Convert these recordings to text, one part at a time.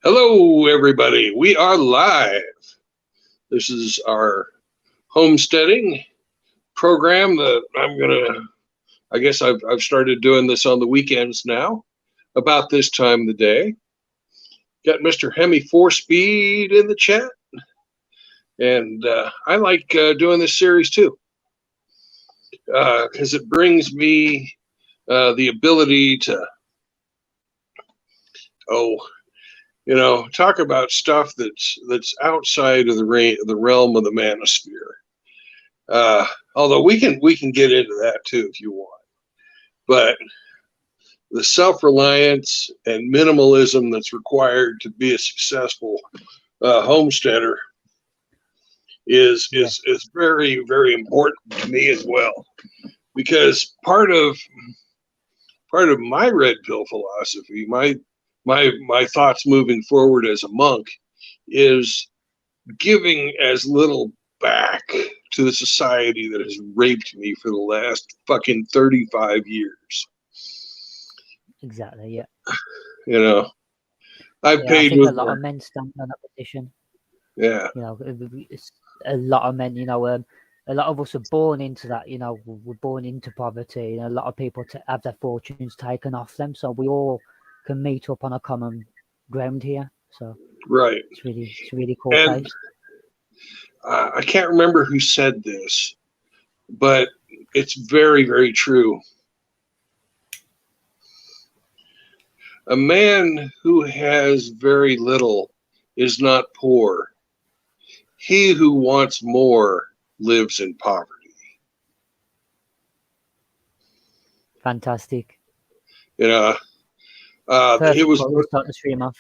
Hello, everybody. We are live. This is our homesteading program that I guess I've started doing this on the weekends now, about this time of the day. Got Mr. Hemi 4-Speed in the chat. And I like doing this series too, because it brings me the ability to, talk about stuff that's outside of the realm of the manosphere. Although we can get into that too if you want, but the self-reliance and minimalism that's required to be a successful homesteader is very, very important to me as well, because part of my red pill philosophy, my thoughts moving forward as a monk, is giving as little back to the society that has raped me for the last fucking 35 years. Exactly, yeah. I've paid. I think a lot of men stand on that position. Yeah. It's a lot of men, a lot of us are born into that, we're born into poverty, and a lot of people have their fortunes taken off them. So we all can meet up on a common ground here. So right. It's really cool place. I can't remember who said this, but it's very, very true. A man who has very little is not poor. He who wants more lives in poverty. Fantastic. It was start the stream off.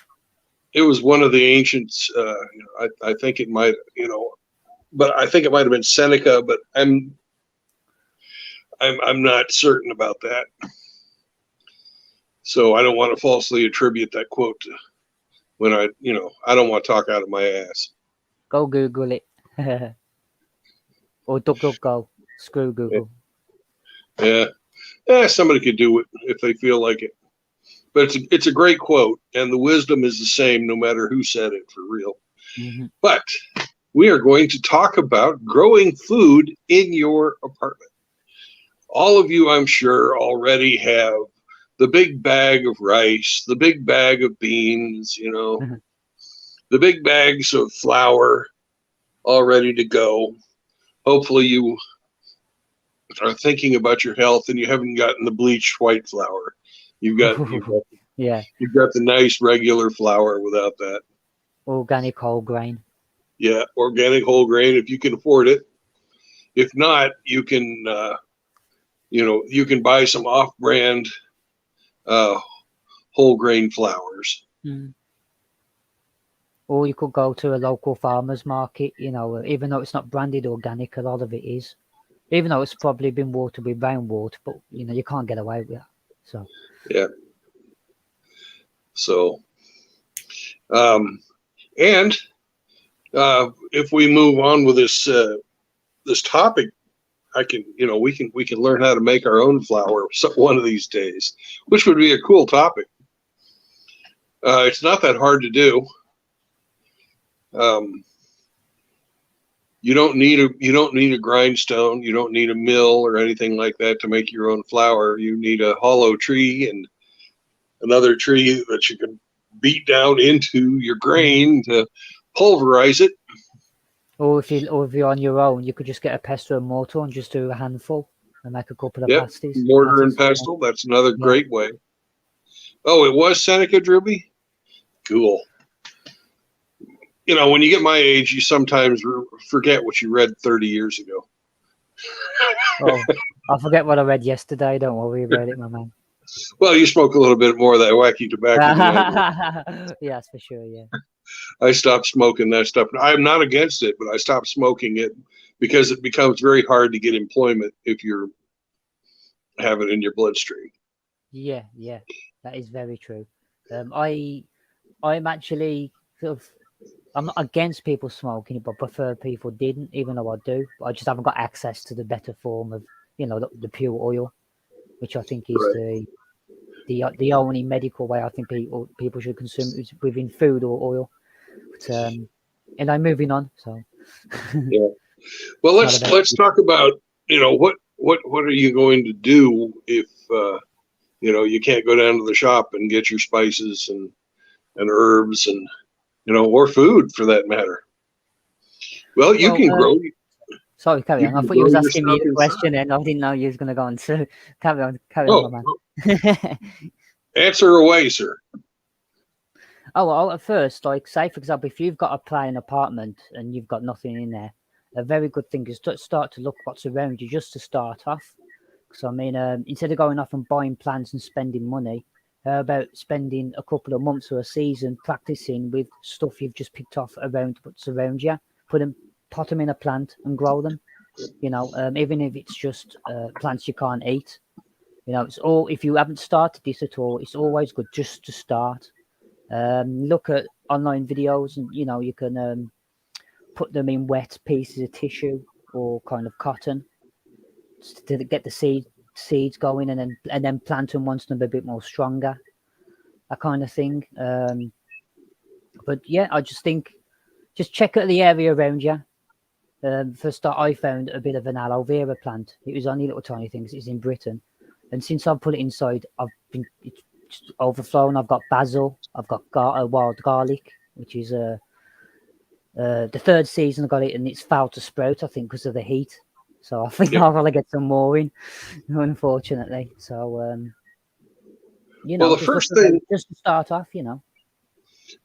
It was one of the ancients. I think it might, but I think it might have been Seneca, but I'm not certain about that. So I don't want to falsely attribute that quote to when I don't want to talk out of my ass. Go Google it. Or DuckDuckGo. Screw Google. Yeah, somebody could do it if they feel like it. But it's a great quote, and the wisdom is the same no matter who said it, for real. Mm-hmm. But we are going to talk about growing food in your apartment. All of you, I'm sure, already have the big bag of rice, the big bag of beans, Mm-hmm. the big bags of flour all ready to go. Hopefully you are thinking about your health and you haven't gotten the bleached white flour. You've got the nice regular flour without that. Organic whole grain. Yeah, organic whole grain if you can afford it. If not, you can you can buy some off-brand whole grain flours. Mm. Or you could go to a local farmer's market, even though it's not branded organic, a lot of it is. Even though it's probably been watered with rainwater, but you can't get away with that. So yeah. So and if we move on with this topic, we can learn how to make our own flour one of these days, which would be a cool topic. It's not that hard to do. You don't need a grindstone. You don't need a mill or anything like that to make your own flour. You need a hollow tree and another tree that you can beat down into your grain to pulverize it. Or if you're on your own, you could just get a pestle and mortar and just do a handful and make a couple of pasties. Mortar and pestle. That's another great way. Oh, it was Seneca, Drewby? Cool. When you get my age, you sometimes forget what you read 30 years ago. Oh, I forget what I read yesterday. Don't worry about it, my man. Well, you smoke a little bit more of that wacky tobacco. Yeah, that's for sure, yeah. I stopped smoking that stuff. I'm not against it, but I stopped smoking it because it becomes very hard to get employment if you have it in your bloodstream. Yeah, that is very true. I'm actually I'm not against people smoking it, but prefer people didn't, even though I do. But I just haven't got access to the better form of, the pure oil, which I think is the only medical way I think people should consume it is within food or oil. But, and I'm moving on. So yeah. Well, let's talk about, what are you going to do if you can't go down to the shop and get your spices and herbs and or food for that matter. Well, you can grow. Sorry, carry on. I thought you was asking me the question, and I didn't know you was going to go on. So carry on, my man. Answer away, sir. Oh, well, at first, like, say, for example, if you've got a plain apartment and you've got nothing in there, a very good thing is to start to look what's around you just to start off. Because, I mean, instead of going off and buying plants and spending money, how about spending a couple of months or a season practicing with stuff you've just picked off around what's around you, pot them in a plant and grow them, even if it's just plants you can't eat. It's all, if you haven't started this at all, it's always good just to start. Look at online videos, and you can put them in wet pieces of tissue or kind of cotton to get the seeds going, and then plant them once they're a bit more stronger, that kind of thing. But yeah, I just think just check out the area around you. For a start, I found a bit of an aloe vera plant. It was only little tiny things. It's in Britain, and since I've put it inside, it's overflown. I've got basil. I've got wild garlic, which is the third season I got it, and it's failed to sprout, I think, because of the heat. So I think I'll probably get some more in, unfortunately. So well, the first thing, just to start off, Well,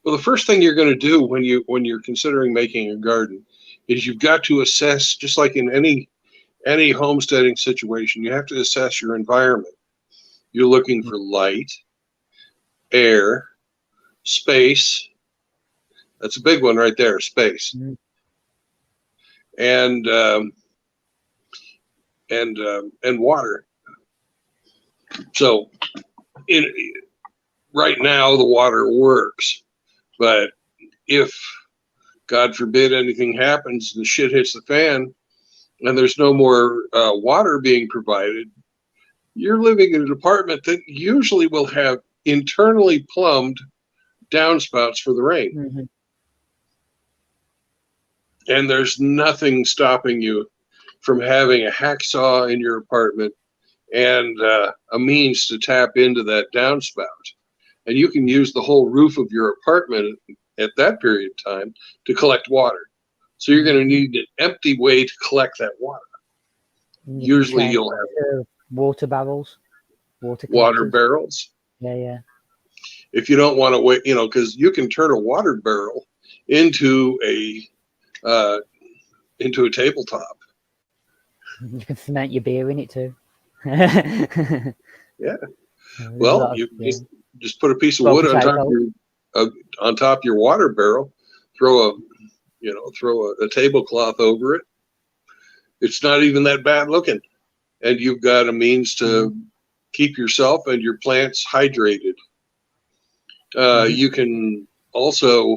the first thing you're going to do when you're considering making a garden is you've got to assess, just like in any homesteading situation, you have to assess your environment. You're looking for light, air, space. That's a big one right there, space. Mm-hmm. And water. So right now the water works, but if God forbid anything happens and shit hits the fan and there's no more water being provided, you're living in an apartment that usually will have internally plumbed downspouts for the rain. Mm-hmm. And there's nothing stopping you from having a hacksaw in your apartment and a means to tap into that downspout. And you can use the whole roof of your apartment at that period of time to collect water. So you're going to need an empty way to collect that water. Usually you'll have water barrels, water barrels. Yeah. If you don't want to wait, because you can turn a water barrel into a tabletop. You can ferment your beer in it too. Yeah. Well, you just put a piece of wood on top of your water barrel, throw a tablecloth over it. It's not even that bad looking, and you've got a means to keep yourself and your plants hydrated. You can also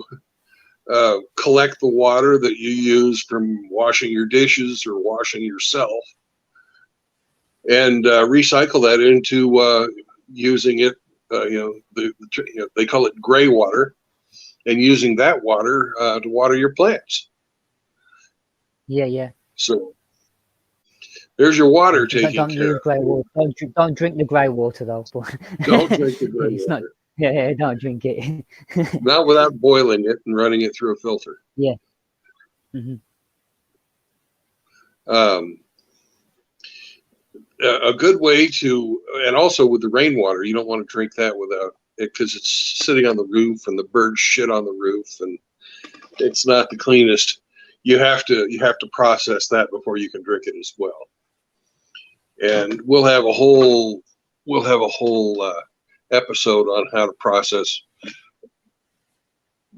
collect the water that you use from washing your dishes or washing yourself, and recycle that into using it. They call it gray water, and using that water to water your plants. Yeah. So there's your water taken don't care of. Gray water. Don't drink the grey water though. Don't drink the grey water. Yeah, don't drink it. Not without boiling it and running it through a filter. Yeah. Mm-hmm. A good way to, and also with the rainwater, you don't want to drink that without it because it's sitting on the roof and the birds shit on the roof and it's not the cleanest. You have to process that before you can drink it as well. And we'll have a whole episode on how to process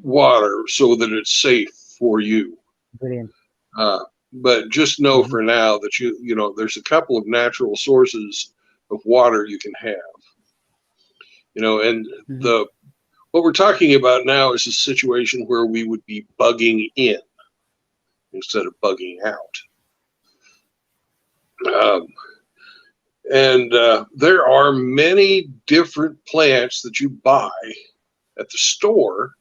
water so that it's safe for you. Brilliant. But just know for now that there's a couple of natural sources of water you can have. And what we're talking about now is a situation where we would be bugging in instead of bugging out. And there are many different plants that you buy at the store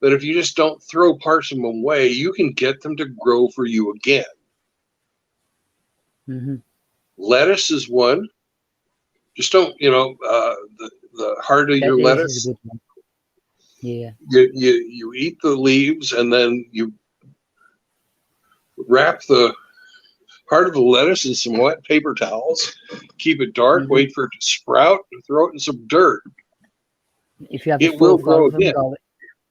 that if you just don't throw parts of them away, you can get them to grow for you again. Mm-hmm. Lettuce is one. Just don't, the heart of your This is lettuce, a good one. Yeah. you eat the leaves and then you wrap the heart of the lettuce in some wet paper towels, keep it dark, Mm-hmm. wait for it to sprout, and throw it in some dirt. If you have It 4 will or 5 grow of them again. growing,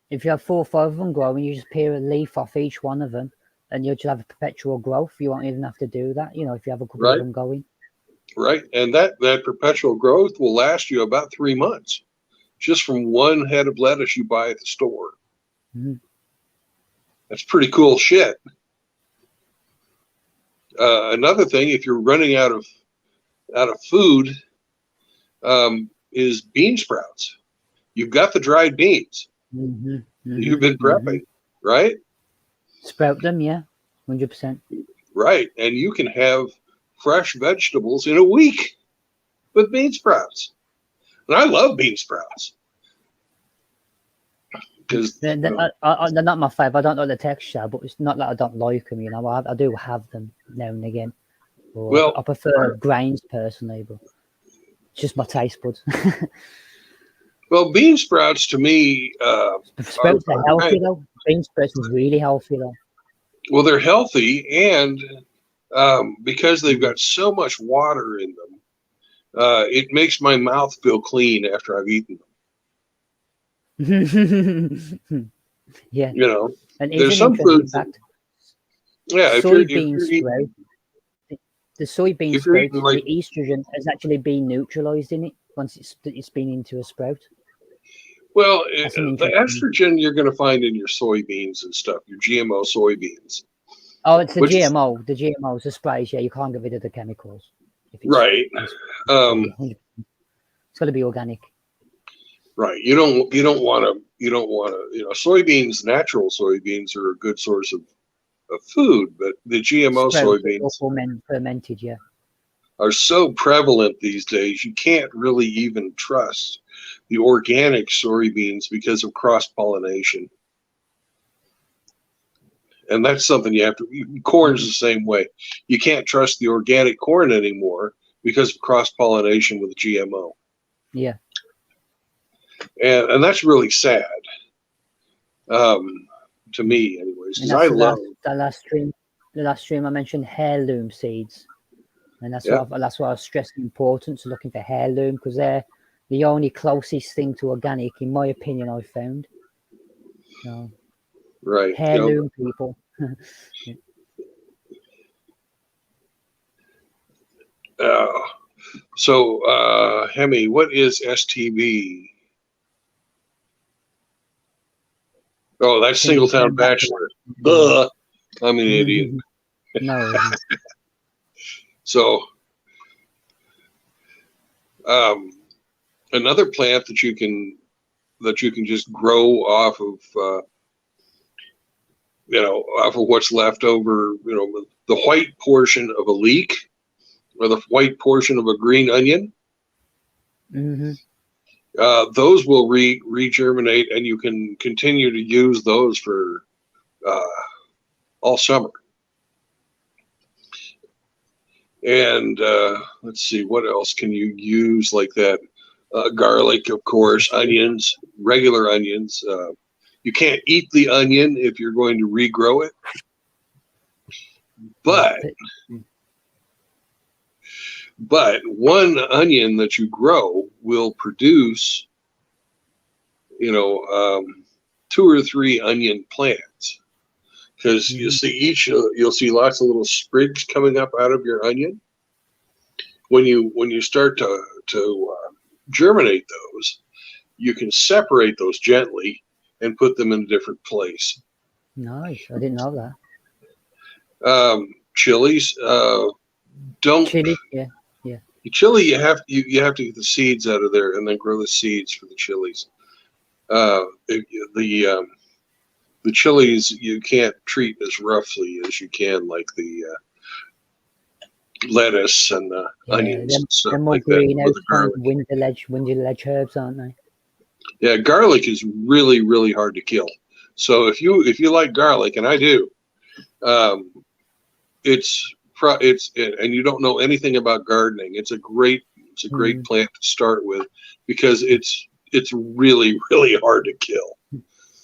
if you have 4 or 5 of them growing, you just peel a leaf off each one of them, and you'll just have a perpetual growth. You won't even have to do that, if you have a couple of Right, them going. right. And that perpetual growth will last you about 3 months just from one head of lettuce you buy at the store. Mm-hmm. That's pretty cool shit. Another thing, if you're running out of food, is bean sprouts. You've got the dried beans. Mm-hmm. You've been Mm-hmm. prepping, right? Sprout them, yeah, 100%. Right. And you can have fresh vegetables in a week with bean sprouts. And I love bean sprouts. Because They're not my favourite. I don't like the texture, but it's not that I don't like them. I do have them now and again. Or I prefer grains personally, but it's just my taste buds. well, bean sprouts to me Sprouts are healthy though. Bean sprouts are really healthy though. Well, they're healthy, and because they've got so much water in them, it makes my mouth feel clean after I've eaten them. Yeah. And there's some foods. Fact, yeah, soybean sprout. The soybean sprout, the estrogen has actually been neutralized in it once it's been into a sprout. Well, the estrogen you're going to find in your soybeans and stuff, your GMO soybeans. Oh, it's the GMO. The GMOs, the sprays. Yeah, you can't get rid of the chemicals. Right. It's got to be organic. Right. You don't want to. Soybeans, natural soybeans are a good source of food, but the GMO soybeans fermented, yeah, are so prevalent these days. You can't really even trust the organic soybeans because of cross-pollination. And that's something you have to. Corn's the same way. You can't trust the organic corn anymore because of cross-pollination with GMO. Yeah. And that's really sad. To me, anyways, because I love the last stream I mentioned heirloom seeds, and that's why I was stressing the importance of looking for heirloom, because they're the only closest thing to organic, in my opinion, I've found. Right. Heirloom people. Hemi, what is STB? Oh, that's Singletown Bachelor. I'm an idiot. No. So, another plant that you can just grow off of, off of what's left over, the white portion of a leek or the white portion of a green onion. Mm-hmm. Those will regerminate, and you can continue to use those for all summer. And let's see, what else can you use like that? Garlic, of course, onions, regular onions. You can't eat the onion if you're going to regrow it. But one onion that you grow will produce, 2 or 3 onion plants, because you see you'll see lots of little sprigs coming up out of your onion. When you start to germinate those, you can separate those gently and put them in a different place. Nice, I didn't know that. Chilies, don't. Chili, yeah. Chili, you have to get the seeds out of there and then grow the seeds for the chilies. The chilies you can't treat as roughly as you can like the lettuce and onions and stuff like that. With the garlic. Winter ledge herbs, aren't they? Yeah, garlic is really, really hard to kill. So if you like garlic, and I do, it's and you don't know anything about gardening, it's a great plant to start with because it's really, really hard to kill.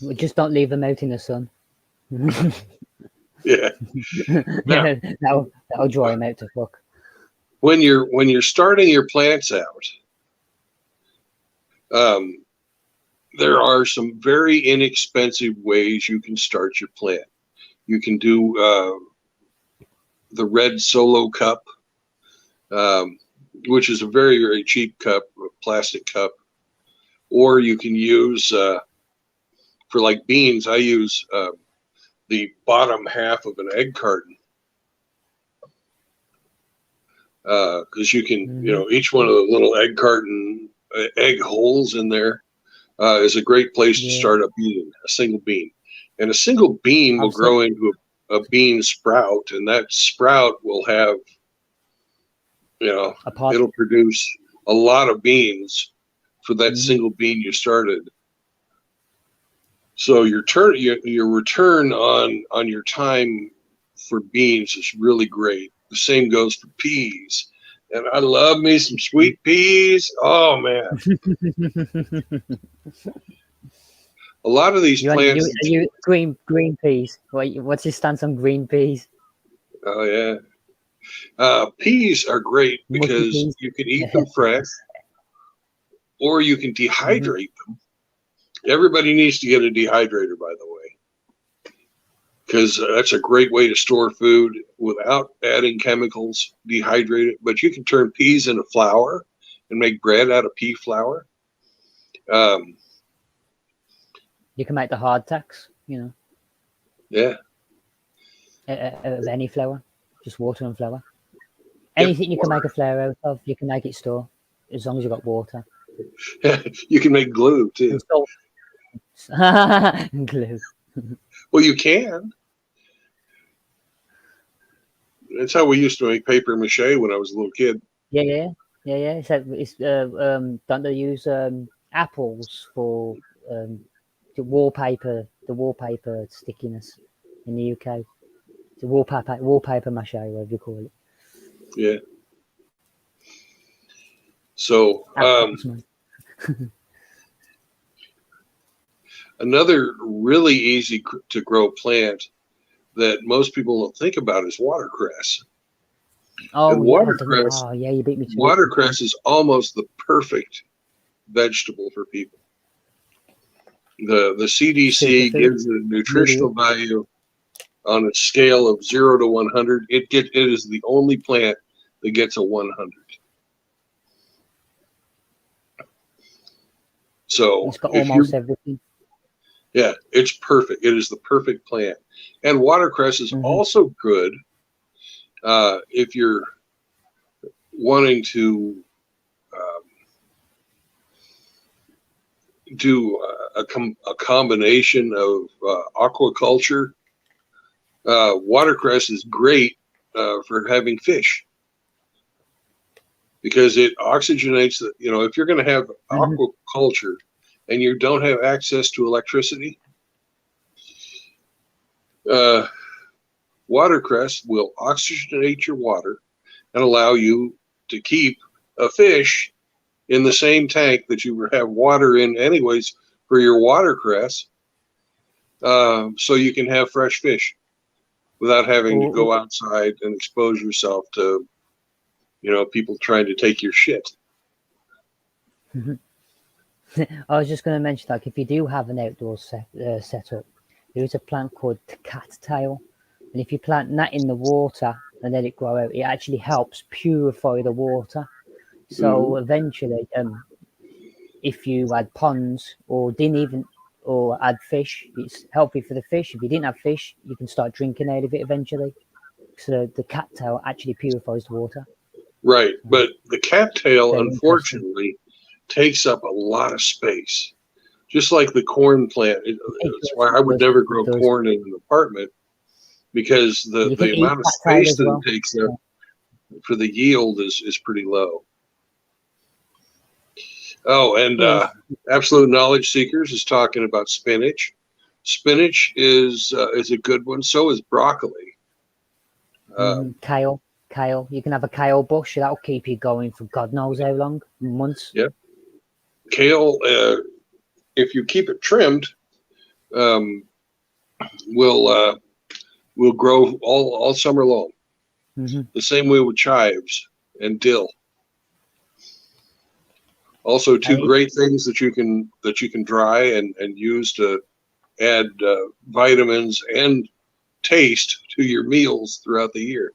We just don't leave them out in the sun. Yeah, now, that'll dry them out to fuck. When you're starting your plants out, there are some very inexpensive ways you can start your plant. You can do the red solo cup, which is a very, very cheap cup, a plastic cup, or you can use for like beans. I use the bottom half of an egg carton because you can, each one of the little egg carton egg holes in there is a great place to start a single bean, and a single bean will grow into a bean sprout, and that sprout will have, it'll produce a lot of beans for that single bean you started. So your return on your time for beans is really great. The same goes for peas. And I love me some sweet peas. Oh man. A lot of these plants. You green peas. What's your stance on green peas? Oh yeah. Peas are great because you can eat them fresh, or you can dehydrate them. Everybody needs to get a dehydrator, by the way, because that's a great way to store food without adding chemicals. Dehydrate it, but you can turn peas into flour and make bread out of pea flour. You can make the hardtacks, Yeah. Of any flour, just water and flour. Anything you can make a flour out of, you can make it store, as long as you've got water. You can make glue too. Glue. Well, you can. That's how we used to make paper mache when I was a little kid. Yeah. Don't they use apples for the wallpaper stickiness in the UK? The wallpaper mache, whatever you call it. Yeah. So another really easy to grow plant that most people don't think about is watercress. Oh, and watercress. Oh, yeah, you beat me to watercress is almost the perfect vegetable for people. The CDC gives it a nutritional value on a scale of 0 to 100. It is the only plant that gets a 100. So it's got almost everything. Yeah, it's perfect. It is the perfect plant. And watercress is also good if you're wanting to do a combination of aquaculture. Watercress is great for having fish because it oxygenates if you're going to have aquaculture and you don't have access to electricity, watercress will oxygenate your water and allow you to keep a fish in the same tank that you have water in anyways for your watercress, so you can have fresh fish without having to go outside and expose yourself to people trying to take your shit. I was just going to mention, like, if you do have an outdoor setup, there is a plant called cattail, and if you plant that in the water and let it grow out, it actually helps purify the water. So eventually, if you add ponds or add fish, it's healthy for the fish. If you didn't have fish, you can start drinking out of it eventually. So the cattail actually purifies the water. Right, but the cattail, unfortunately, takes up a lot of space, just like the corn plant. That's why I would never grow corn in an apartment, because the amount of space that it takes up. for the yield is pretty low. Oh, and Absolute Knowledge Seekers is talking about spinach. Spinach is a good one. So is broccoli. Kale. You can have a kale bush. That'll keep you going for God knows how long, months. Yeah. Kale, if you keep it trimmed, will grow all summer long. The same way with chives and dill. Also, two great things that you can dry and use to add vitamins and taste to your meals throughout the year.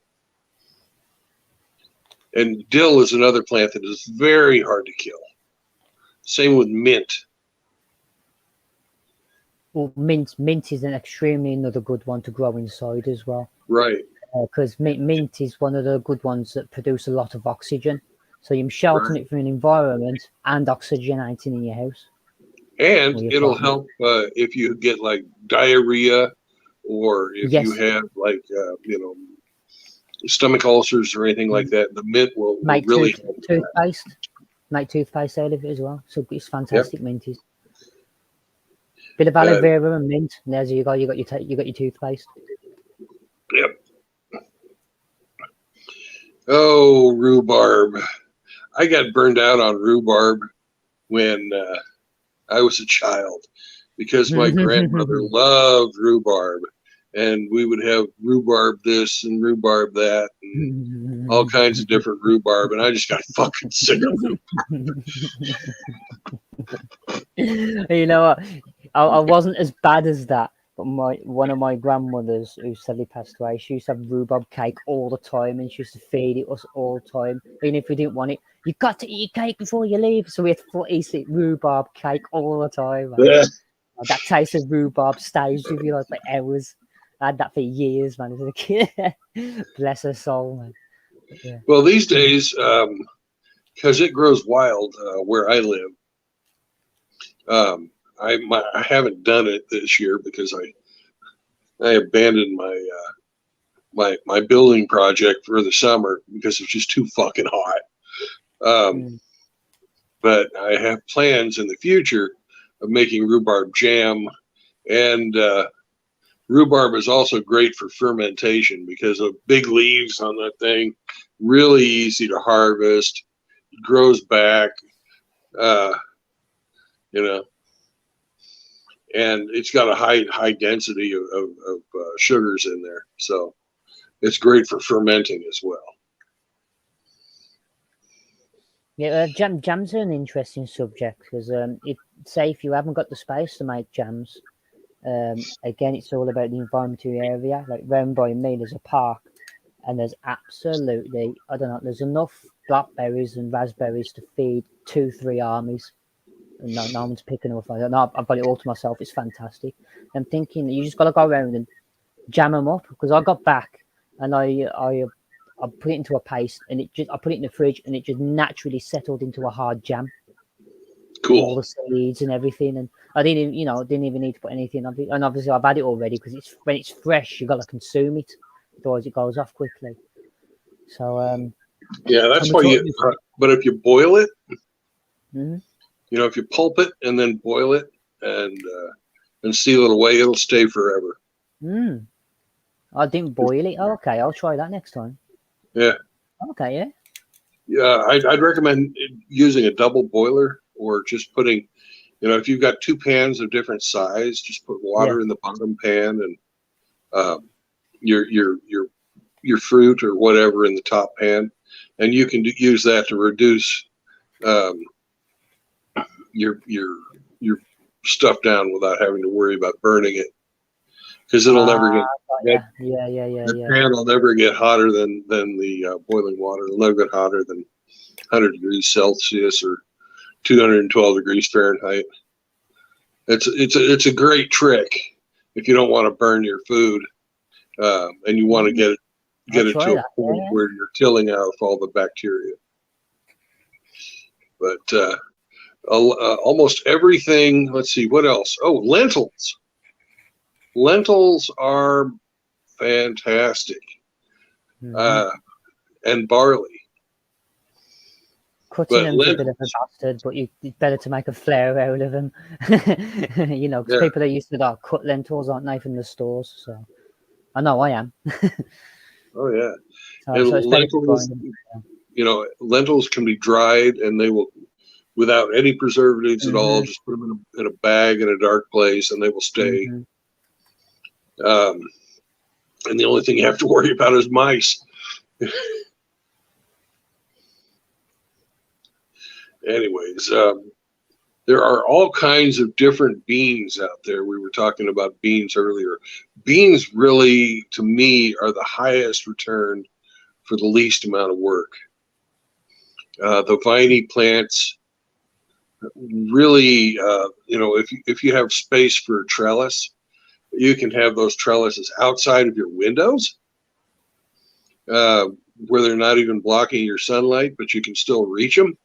And dill is another plant that is very hard to kill. Same with mint. Well, mint is another good one to grow inside as well. Right. Because mint is one of the good ones that produce a lot of oxygen. So you're sheltering it from an environment and oxygenating in your house. And it'll help if you get like diarrhea, or if you have like stomach ulcers or anything like that. The mint will really help. Make toothpaste out of it as well. So it's fantastic. Mint is. Bit of aloe vera and mint, and there's you got your toothpaste. Yep. Oh, rhubarb! I got burned out on rhubarb when I was a child because my grandmother loved rhubarb, and we would have rhubarb this and rhubarb that, and all kinds of different rhubarb, and I just got fucking sick of it. You know what? I wasn't as bad as that, but one of my grandmothers, who sadly passed away, she used to have rhubarb cake all the time, and she used to feed it us all the time, even if we didn't want it. You got to eat cake before you leave, so we had to eat rhubarb cake all the time. That taste of rhubarb stays with you like for hours. I had that for years, man, as a kid. Bless her soul, man. Yeah. Well, these days, because it grows wild where I live, I haven't done it this year because I abandoned my building project for the summer because it's just too fucking hot. But I have plans in the future of making rhubarb jam, and rhubarb is also great for fermentation because of big leaves on that thing. Really easy to harvest. It grows back, and it's got a high density of sugars in there, so it's great for fermenting as well. Yeah, jams are an interesting subject because say if you haven't got the space to make jams, again, it's all about the environmental area. Like round by me, there's a park, and there's absolutely, there's enough blackberries and raspberries to feed 2-3 armies. And no one's picking up. I've got it all to myself. It's fantastic. I'm thinking that you just got to go around and jam them up, because I got back and I put it into a paste, and I put it in the fridge, and it just naturally settled into a hard jam. Cool. All the seeds and everything, and I didn't even need to put anything on it. And obviously I've had it already, because when it's fresh, you got to consume it, otherwise it goes off quickly. So yeah, that's why but if you boil it, if you pulp it and then boil it and seal it away, it'll stay forever. I didn't boil it. Oh, okay, I'll try that next time. Yeah. Okay, yeah. Yeah, I'd recommend using a double boiler, or just putting, if you've got 2 pans of different size, just put water in the bottom pan, and your fruit or whatever in the top pan, and you can use that to reduce your stuff down without having to worry about burning it, because it'll never get the pan will never get hotter than the boiling water. It'll never get hotter than 100 degrees Celsius or 212 degrees Fahrenheit. It's a great trick if you don't want to burn your food, and you want to get it to a point where you're killing out all the bacteria. But almost everything. Let's see, what else? Oh, lentils. Lentils are fantastic. and barley. Cutting But them's a bit of a bastard, but it's better to make a flair out of them. You know, because people are used to cut lentils, aren't they, from the stores? So I know I am. Oh yeah, So it's better to lentils, grind them. you know, lentils can be dried, and they will, without any preservatives at all, just put them in a bag in a dark place, and they will stay. And the only thing you have to worry about is mice. Anyways, there are all kinds of different beans out there. We were talking about beans earlier. Beans really, to me, are the highest return for the least amount of work. The viney plants really, you know, if you have space for a trellis, you can have those trellises outside of your windows, where they're not even blocking your sunlight, but you can still reach them.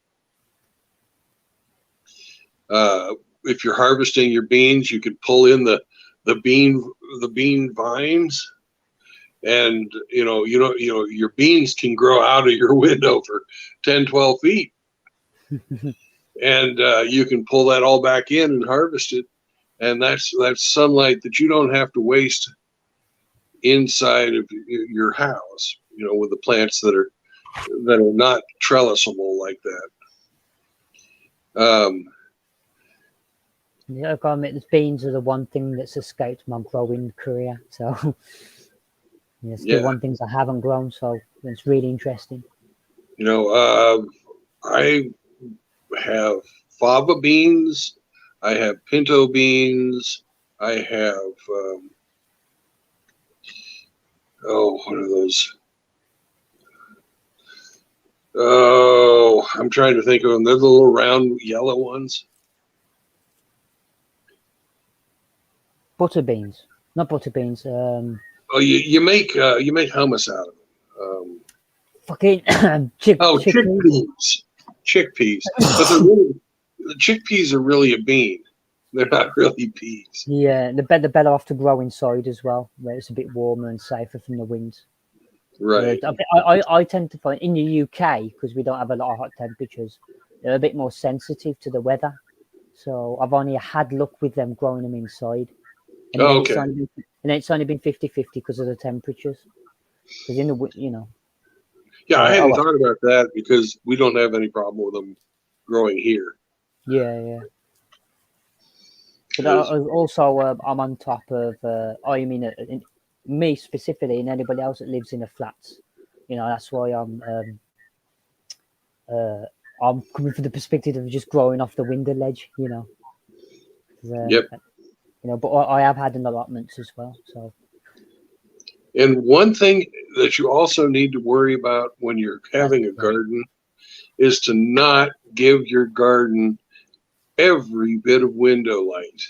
If you're harvesting your beans, you could pull in the bean vines, and you know your beans can grow out of your window for 10, 12 feet, and you can pull that all back in and harvest it, and that's sunlight that you don't have to waste inside of your house. You know, with the plants that are not trellisable like that. Yeah, I've got to admit, the beans are the one thing that's escaped my growing career. So, it's the one things I haven't grown. So it's really interesting. You know, I have fava beans, I have pinto beans, I have what are those? Oh, I'm trying to think of them. They're the little round yellow ones. Butter beans, not butter beans. Oh, you make hummus out of them. Fucking chickpeas. Chickpeas, but the chickpeas are really a bean. They're not really peas. Yeah, they're better off to grow inside as well, where it's a bit warmer and safer from the winds. Right. I tend to find in the UK, because we don't have a lot of hot temperatures, they're a bit more sensitive to the weather. So I've only had luck with them growing them inside. And then it's only been 50-50 because of the temperatures. Because in the, you know. Yeah, I hadn't thought about that because we don't have any problem with them growing here. Yeah. But also, I'm on top of, I mean, me specifically, and anybody else that lives in the flats. You know, that's why I'm coming from the perspective of just growing off the window ledge. You know. Yep. You know, but I have had an allotments as well. So. And one thing that you also need to worry about when you're having a garden is to not give your garden every bit of window light,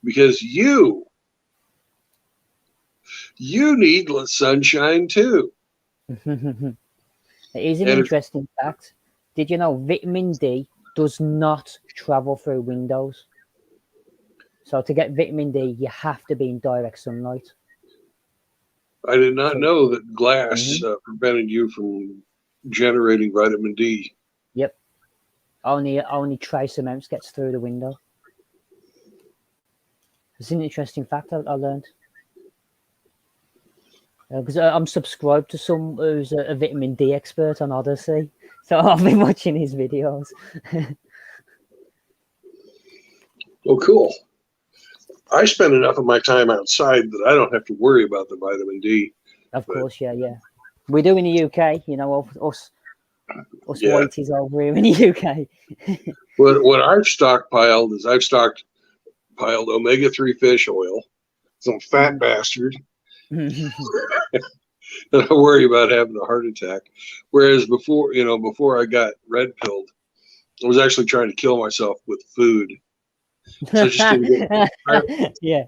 because you need sunshine too. It is an interesting fact. Did you know vitamin D does not travel through windows? So to get vitamin D, you have to be in direct sunlight. I did not know that glass prevented you from generating vitamin D. Yep. Only trace amounts gets through the window. It's an interesting fact I learned. Because I'm subscribed to some who's a vitamin D expert on Odyssey, so I've been watching his videos. Oh, cool. I spend enough of my time outside that I don't have to worry about the vitamin D. Of course, yeah. We do in the UK, you know, us whiteys over here in the UK. What I've stockpiled is omega-3 fish oil, some fat bastard. And I worry about having a heart attack. Whereas before I got red pilled, I was actually trying to kill myself with food. So I just didn't get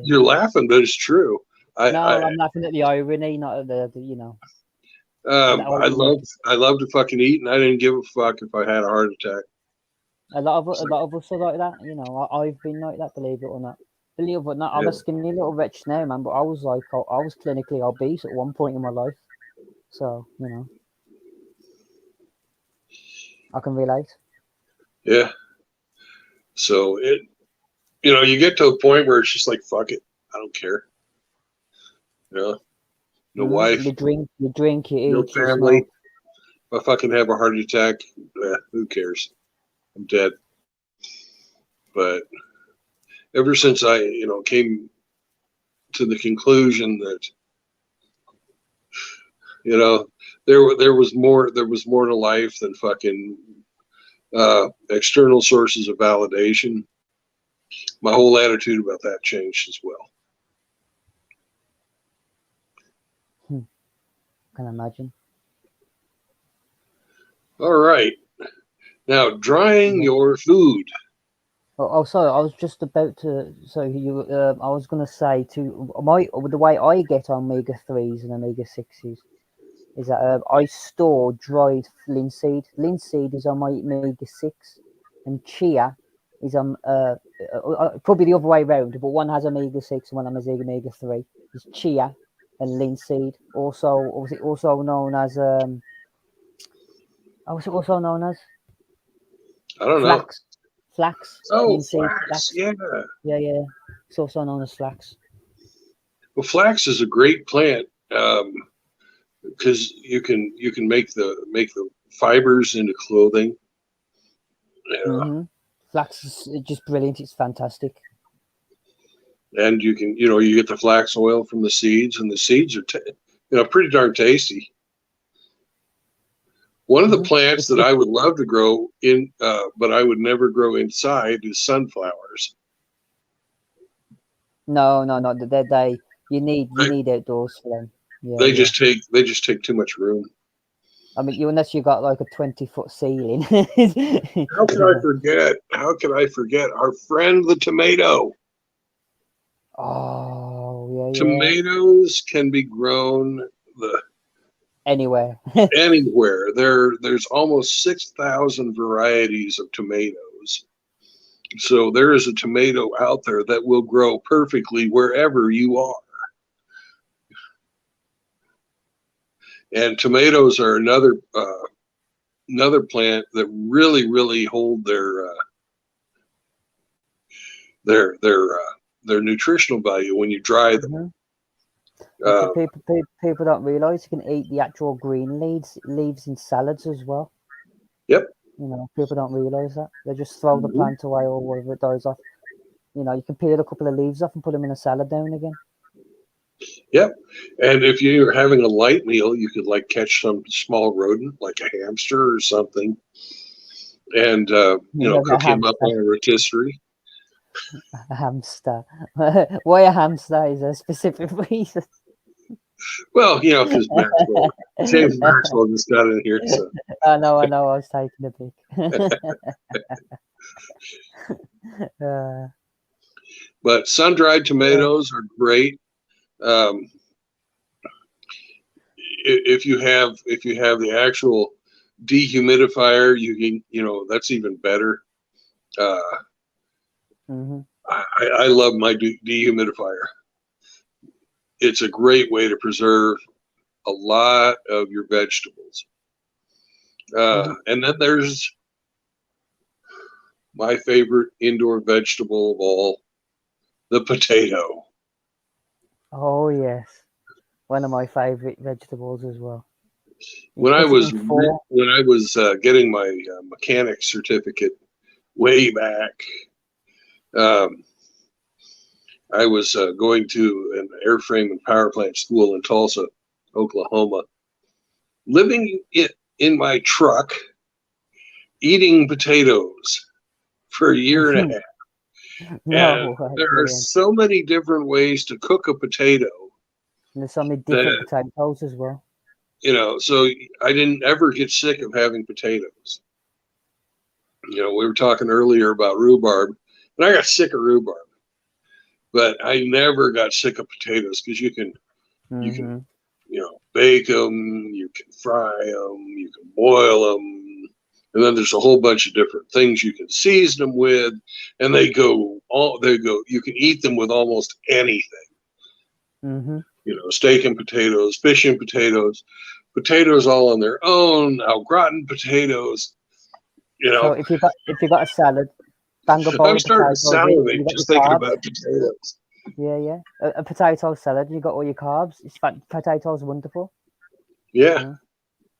you're laughing, but it's true. I'm laughing at the irony, not at the you know. I love to fucking eat, and I didn't give a fuck if I had a heart attack. A lot of us are like that, you know. I've been like that, believe it or not. I'm a skinny little wretch now, man. But I was clinically obese at one point in my life. So, I can relate. Yeah. So you get to a point where it's just like, fuck it. I don't care. No wife, You drink, you no eat, you family. smoke. If I fucking have a heart attack, who cares? I'm dead. But ever since I, came to the conclusion that, there was more to life than fucking external sources of validation. My whole attitude about that changed as well. Can imagine. All right. Now, drying your food. Oh, sorry. I was just about to. So I was going to say the way I get omega-3s and omega-6s is that I store dried linseed. Linseed is on my omega-6, and chia is on probably the other way around. But one has omega-6 and one has omega-3. It's chia and linseed. Was it also known as what's it also known as? I don't Flax. know. Flax. Oh, Linseed, flax. Yeah. Yeah. It's also known as flax. Well, flax is a great plant because you can make the fibers into clothing. Flax is just brilliant. It's fantastic. And you can you get the flax oil from the seeds, and the seeds are pretty darn tasty. One of the plants that I would love to grow in, but I would never grow inside, is sunflowers. No. You need outdoors for them. Yeah, they just take too much room. I mean, unless you got like a 20-foot ceiling. How can I forget? How can I forget our friend the tomato? Oh yeah. Tomatoes can be grown anywhere. Anywhere. There's almost 6,000 varieties of tomatoes. So there is a tomato out there that will grow perfectly wherever you are. And tomatoes are another plant that really hold their nutritional value when you dry them. People don't realize you can eat the actual green leaves in salads as well. Yep. People don't realize that. They just throw the plant away or whatever it dies off. You can peel a couple of leaves off and put them in a salad down again. Yep. And if you're having a light meal, you could catch some small rodent, like a hamster or something, and cook him up on a rotisserie. A hamster. Why a hamster? Is there a specific reason? Well, because James Maxwell just got in here. So. I know. I was taking a pic. But sun-dried tomatoes are great. If you have the actual dehumidifier, you can that's even better. I love my dehumidifier. It's a great way to preserve a lot of your vegetables. And then there's my favorite indoor vegetable of all, the potato. Oh yes, one of my favorite vegetables as well. When I was getting my mechanic certificate way back, I was going to an airframe and power plant school in Tulsa, Oklahoma, living in my truck, eating potatoes for a year and a half. And there are so many different ways to cook a potato. And there's so many different potatoes as well. So I didn't ever get sick of having potatoes. We were talking earlier about rhubarb, and I got sick of rhubarb. But I never got sick of potatoes because you can bake them, you can fry them, you can boil them. And then there's a whole bunch of different things you can season them with, and you can eat them with almost anything. Steak and potatoes, fish and potatoes. potatoes all on their own, au gratin potatoes. You So know, if you got a salad, bang a bowl I'm of starting to potatoes in, salivate you got just your thinking carbs. about potatoes. Yeah, yeah. A potato salad, you got all your carbs. Potatoes are wonderful. Yeah, Yeah.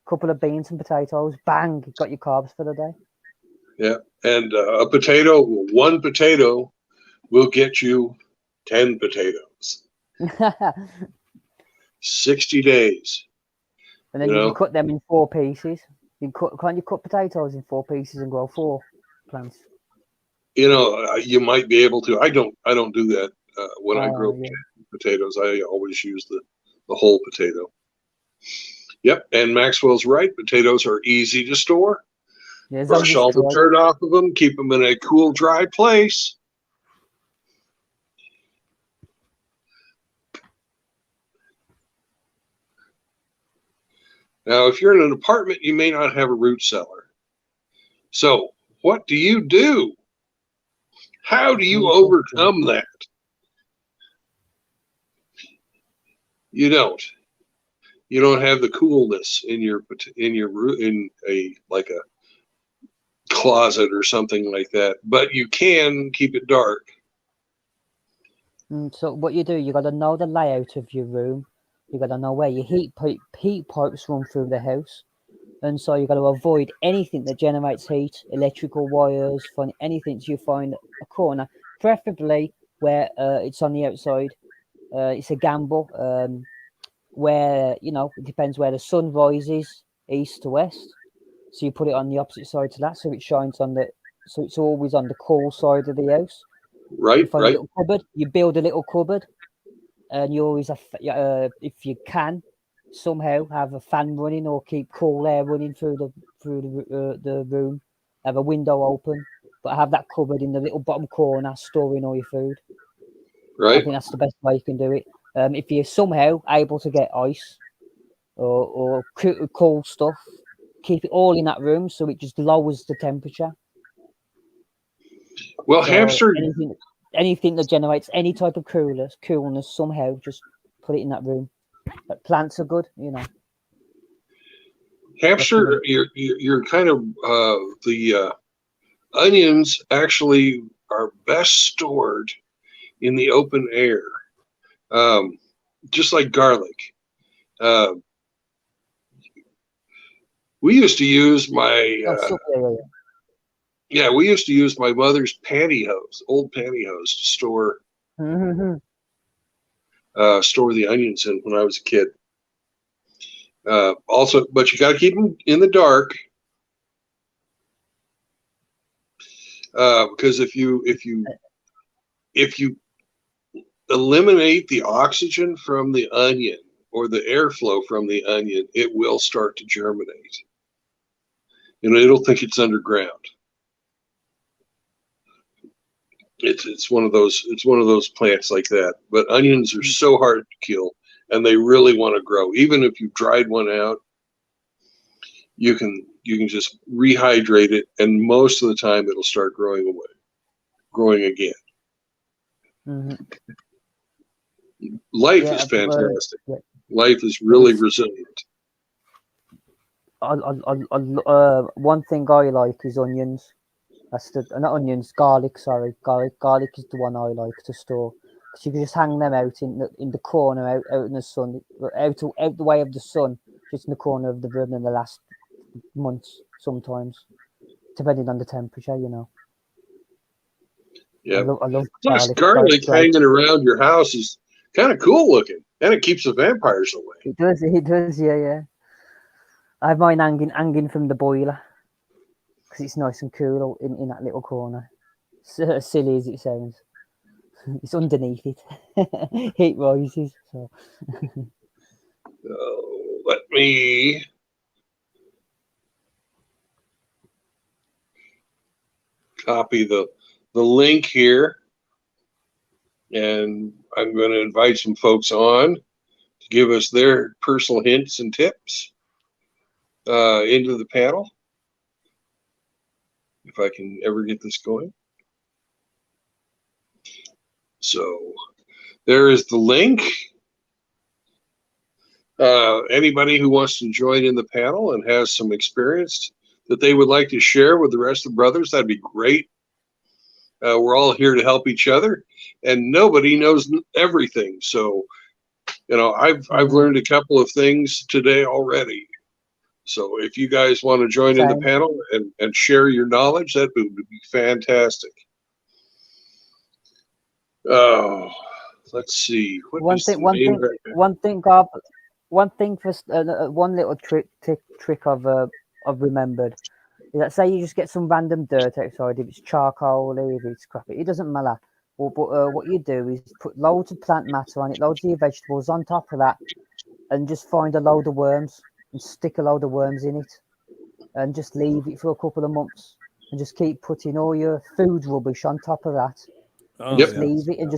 Couple of beans and potatoes, bang, you got your carbs for the day. yeah. And one potato will get you 10 potatoes. 60 days. And You then you can know, cut them in 4 pieces. Can't you cut potatoes in 4 pieces and grow 4 plants? you might be able to. I don't do that when I grow Yeah. potatoes. I always use the whole potato. Yep, and Maxwell's right. Potatoes are easy to store. Yeah, as long as Brush it's all the dry. dirt off of them. Keep them in a cool, dry place. Now, if you're in an apartment, you may not have a root cellar. So, what do you do? How do you overcome that? You don't. You don't have the coolness in your in a like a closet or something like that, but you can keep it dark. So what you do, you got to know the layout of your room. You got to know where your heat pipes run through the house, and so you got to avoid anything that generates heat, electrical wires, find anything you find a corner, preferably where it's on the outside. It's a gamble. Where it depends where the sun rises, east to west. So you put it on the opposite side to that, so it shines so it's always on the cool side of the house. You Right, find a right. little cupboard. You build a little cupboard, and you always have, if you can, somehow have a fan running or keep cool air running through the room. Have a window open, but have that cupboard in the little bottom corner, storing all your food. I Right. think that's the best way you can do it. If you're somehow able to get ice or cool stuff, keep it all in that room so it just lowers the temperature. Well, So hamster anything that generates any type of coolness somehow, just put it in that room. But plants are good. hamster, you're kind of the onions actually are best stored in the open air, just like garlic. Uh, we used to use my we used to use my mother's pantyhose, old pantyhose, to store the onions in when I was a kid. Also, but you got to keep them in the dark because if you eliminate the oxygen from the onion or the airflow from the onion, it will start to germinate. It'll think it's underground. It's one of those plants like that. But onions are so hard to kill, and they really want to grow. Even if you dried one out, you can just rehydrate it, and most of the time it'll start growing again. Mm-hmm. Life is fantastic. Life is Well, really resilient. one thing I like is onions. Not onions, garlic. Sorry, garlic is the one I like to store because you can just hang them out in the corner, out in the sun, out the way of the sun, just in the corner of the room in the last months sometimes, depending on the temperature. Yeah. I love Plus, garlic. garlic Garlic. hanging around your house is kind of cool looking, and it keeps the vampires away. It does. Yeah. I have mine hanging from the boiler because it's nice and cool in that little corner. So silly as it sounds. It's underneath it. Heat rises. So Let me copy the link here, and I'm going to invite some folks on to give us their personal hints and tips into the panel, if I can ever get this going. So there is the link. Anybody who wants to join in the panel and has some experience that they would like to share with the rest of the brothers, that'd be great. We're all here to help each other, and nobody knows everything. So, I've learned a couple of things today already. So if you guys want to join in the panel and share your knowledge, that would be fantastic. Oh, let's see. One thing, one little trick I've remembered is that say you just get some random dirt outside, if it's charcoal, if it's crap, it doesn't matter. But what you do is put loads of plant matter on it, loads of your vegetables on top of that, and just find a load of worms and stick a load of worms in it, and just leave it for a couple of months, and just keep putting all your food rubbish on top of that. Leave it and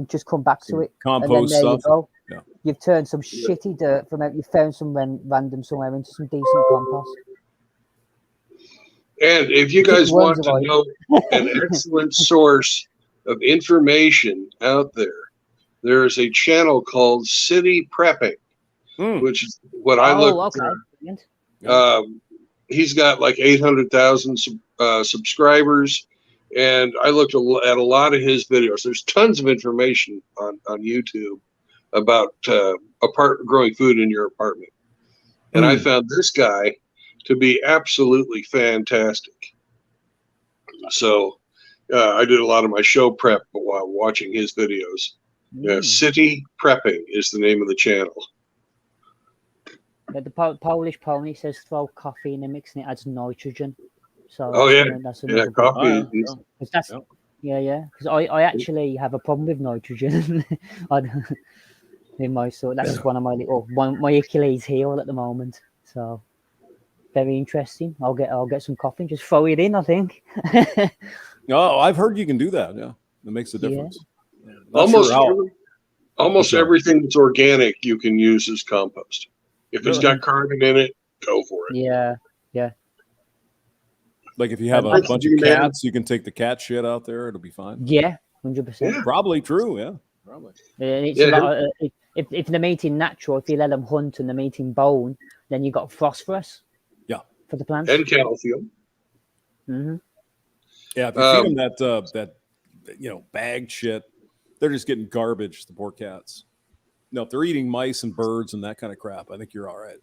just come back to it. Compost and then there stuff. You go. Yeah. You've turned some shitty dirt from out. You found some random somewhere into some decent compost. And if you guys want to know an excellent source of information out there, there's a channel called City Prepping, which is what I look for. He's got like 800,000 subscribers, and I looked at a lot of his videos. There's tons of information on YouTube about growing food in your apartment. And I found this guy to be absolutely fantastic. So I did a lot of my show prep while watching his videos. City Prepping is the name of the channel. The Polish pony says throw coffee in the mix and it adds nitrogen. So that's coffee. Because I actually have a problem with nitrogen in my soil. That's one of my Achilles heel at the moment. So very interesting. I'll get some coffee and just throw it in, I think. Oh, I've heard you can do that. Yeah, it makes a difference. Yeah. Almost everything that's organic you can use as compost. If it's got carbon in it, go for it. Yeah. Like if you have a bunch of cats, you can take the cat shit out there. It'll be fine. Yeah, 100%. Probably true. Yeah, probably. If they're eating natural, if you let them hunt and they're eating bone, then you got phosphorus. Yeah. For the plants. And calcium. Mm-hmm. Yeah, if you feed them that bagged shit, they're just getting garbage. The poor cats. No, if they're eating mice and birds and that kind of crap, I think you're all right.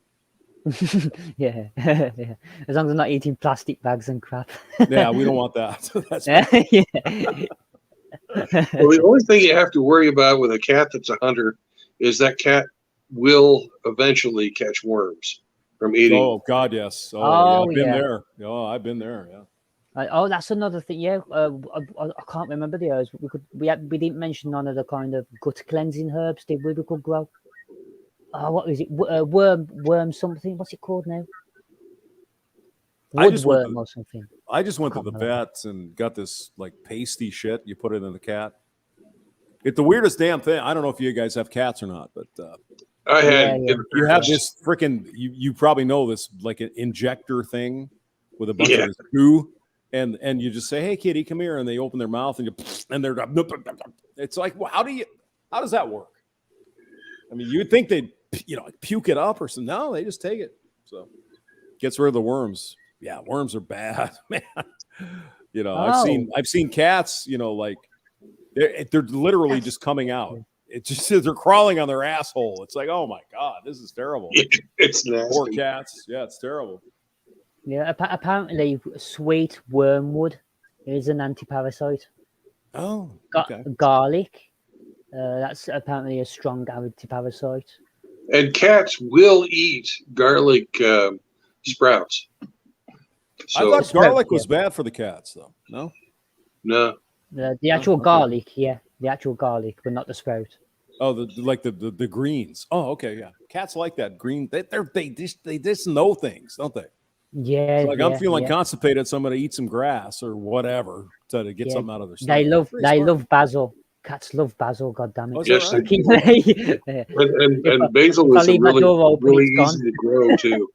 Yeah. As long as they're not eating plastic bags and crap. Yeah, we don't want that. That's Well, the only thing you have to worry about with a cat that's a hunter is that cat will eventually catch worms from eating. Oh God, yes. I've been there. Oh, I've been there. Yeah. That's another thing. Yeah, I can't remember the herbs. We didn't mention none of the kind of gut cleansing herbs, did we? We could grow. What is it? Worm something. What's it called now? Woodworm or something. I just went to the vet and got this like pasty shit. You put it in the cat. It's the weirdest damn thing. I don't know if you guys have cats or not, but I had. You have this freaking. You probably know this like an injector thing with a bunch of goo. And you just say, "Hey, kitty, come here," and they open their mouth and they're. It's like, well, how does that work? I mean, you'd think they'd puke it up or something. No, they just take it. So gets rid of the worms. Yeah, worms are bad, man. I've seen cats. Like they're literally just coming out. It just they're crawling on their asshole. It's like, oh my God, this is terrible. It's nasty. Poor cats. Yeah, it's terrible. Yeah, apparently sweet wormwood is an anti-parasite. Oh, okay. Garlic, that's apparently a strong anti-parasite. And cats will eat garlic sprouts. So, I thought garlic was bad for the cats, though. No. The actual garlic, the actual garlic, but not the sprout. Oh, the greens. Oh, okay, yeah. Cats like that green. They just know things, don't they? Yeah, so I'm feeling constipated, so I'm going to eat some grass or whatever to get something out of their stomach. They love basil. Cats love basil. God damn it! Yes, they do. and basil is really easy to grow too.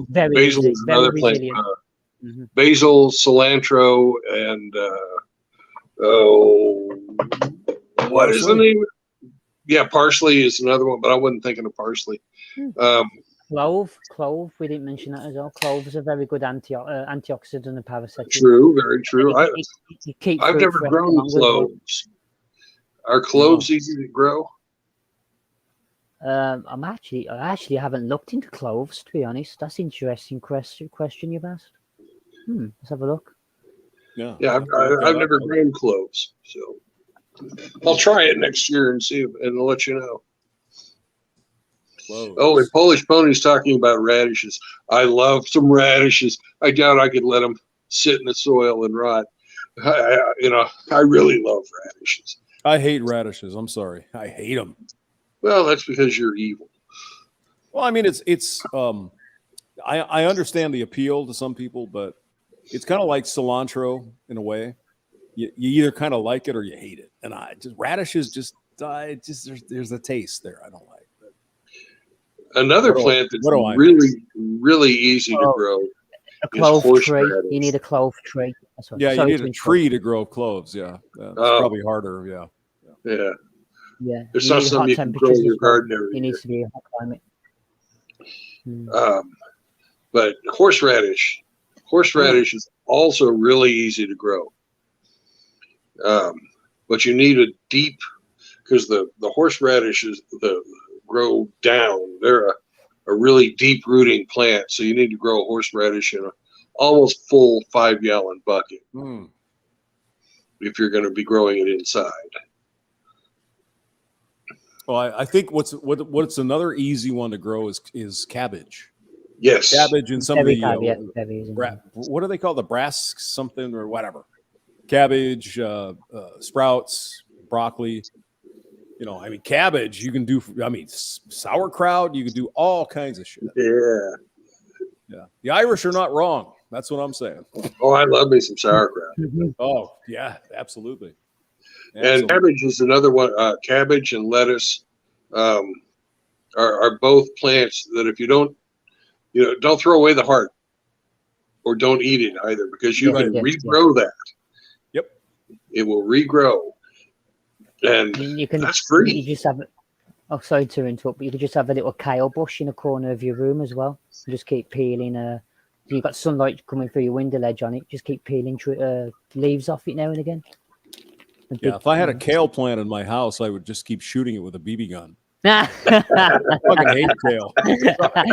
Basil is another plant. Basil, cilantro, and what is the name? Yeah, parsley is another one, but I wasn't thinking of parsley. Clove. We didn't mention that as well. Clove is a very good antioxidant and parasitic. True, very true. You keep I've fruit never fresh grown longer as well. cloves. Are cloves easy to grow? I actually haven't looked into cloves, to be honest. That's an interesting question you've asked. Let's have a look. Yeah, I've never grown cloves, so I'll try it next year and see, and I'll let you know. Cloves. Oh, and Polish Pony's talking about radishes. I love some radishes. I doubt I could let them sit in the soil and rot. I really love radishes. I hate radishes. I'm sorry. I hate them. Well, that's because you're evil. Well, I mean, I understand the appeal to some people, but it's kind of like cilantro in a way. You either kind of like it or you hate it. And radishes there's a taste there I don't like. Another plant that's really, really easy to grow. A clove tree. You need a clove tree. Yeah, you need a tree to grow cloves. Yeah, it's probably harder. Yeah. Yeah. It's not something you can grow in your garden every year. It needs to be a hot climate. But horseradish is also really easy to grow. But you need a deep, because the horseradishes grow down. They're a really deep rooting plant, so you need to grow a horseradish in an almost full 5-gallon bucket if you're going to be growing it inside. Well, I think what's another easy one to grow is cabbage. Yes, cabbage and some of the what do they call the brass something or whatever? Cabbage, sprouts, broccoli. I mean, cabbage, you can do, sauerkraut, you can do all kinds of shit. Yeah. The Irish are not wrong. That's what I'm saying. Oh, I love me some sauerkraut. Oh, yeah, absolutely. And cabbage is another one. Cabbage and lettuce are both plants that if you don't throw away the heart or don't eat it either, because you can regrow that. Yep. It will regrow. And that's free. You just have sorry to interrupt, but you could just have a little kale bush in a corner of your room as well. You just keep peeling. You've got sunlight coming through your window ledge on it. Just keep peeling leaves off it now and again. If I had a kale plant in my house, I would just keep shooting it with a BB gun. I fucking hate kale.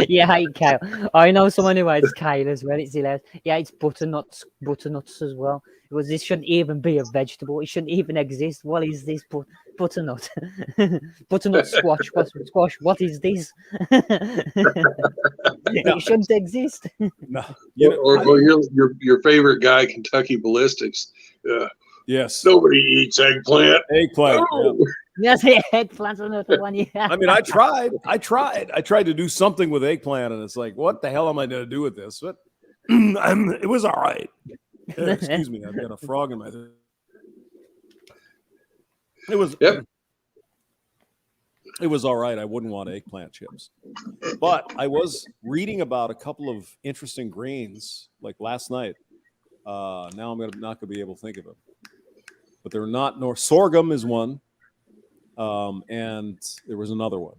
Yeah, I hate kale. I know someone who hates kale as well. It's hilarious. Yeah, it's butternuts as well. Because this shouldn't even be a vegetable. It shouldn't even exist. What is this butternut? Butternut squash. What is this? It shouldn't exist. No. Or your favorite guy, Kentucky Ballistics. Yes. Nobody eats eggplant. Oh. Yes, eggplant's another one. Yeah. I mean, I tried to do something with eggplant, and it's like, what the hell am I going to do with this? But it was all right. Excuse me, I've got a frog in my throat. It was all right. I wouldn't want eggplant chips. But I was reading about a couple of interesting grains like last night. Now I'm not going to be able to think of them. But they're not, nor sorghum is one. And there was another one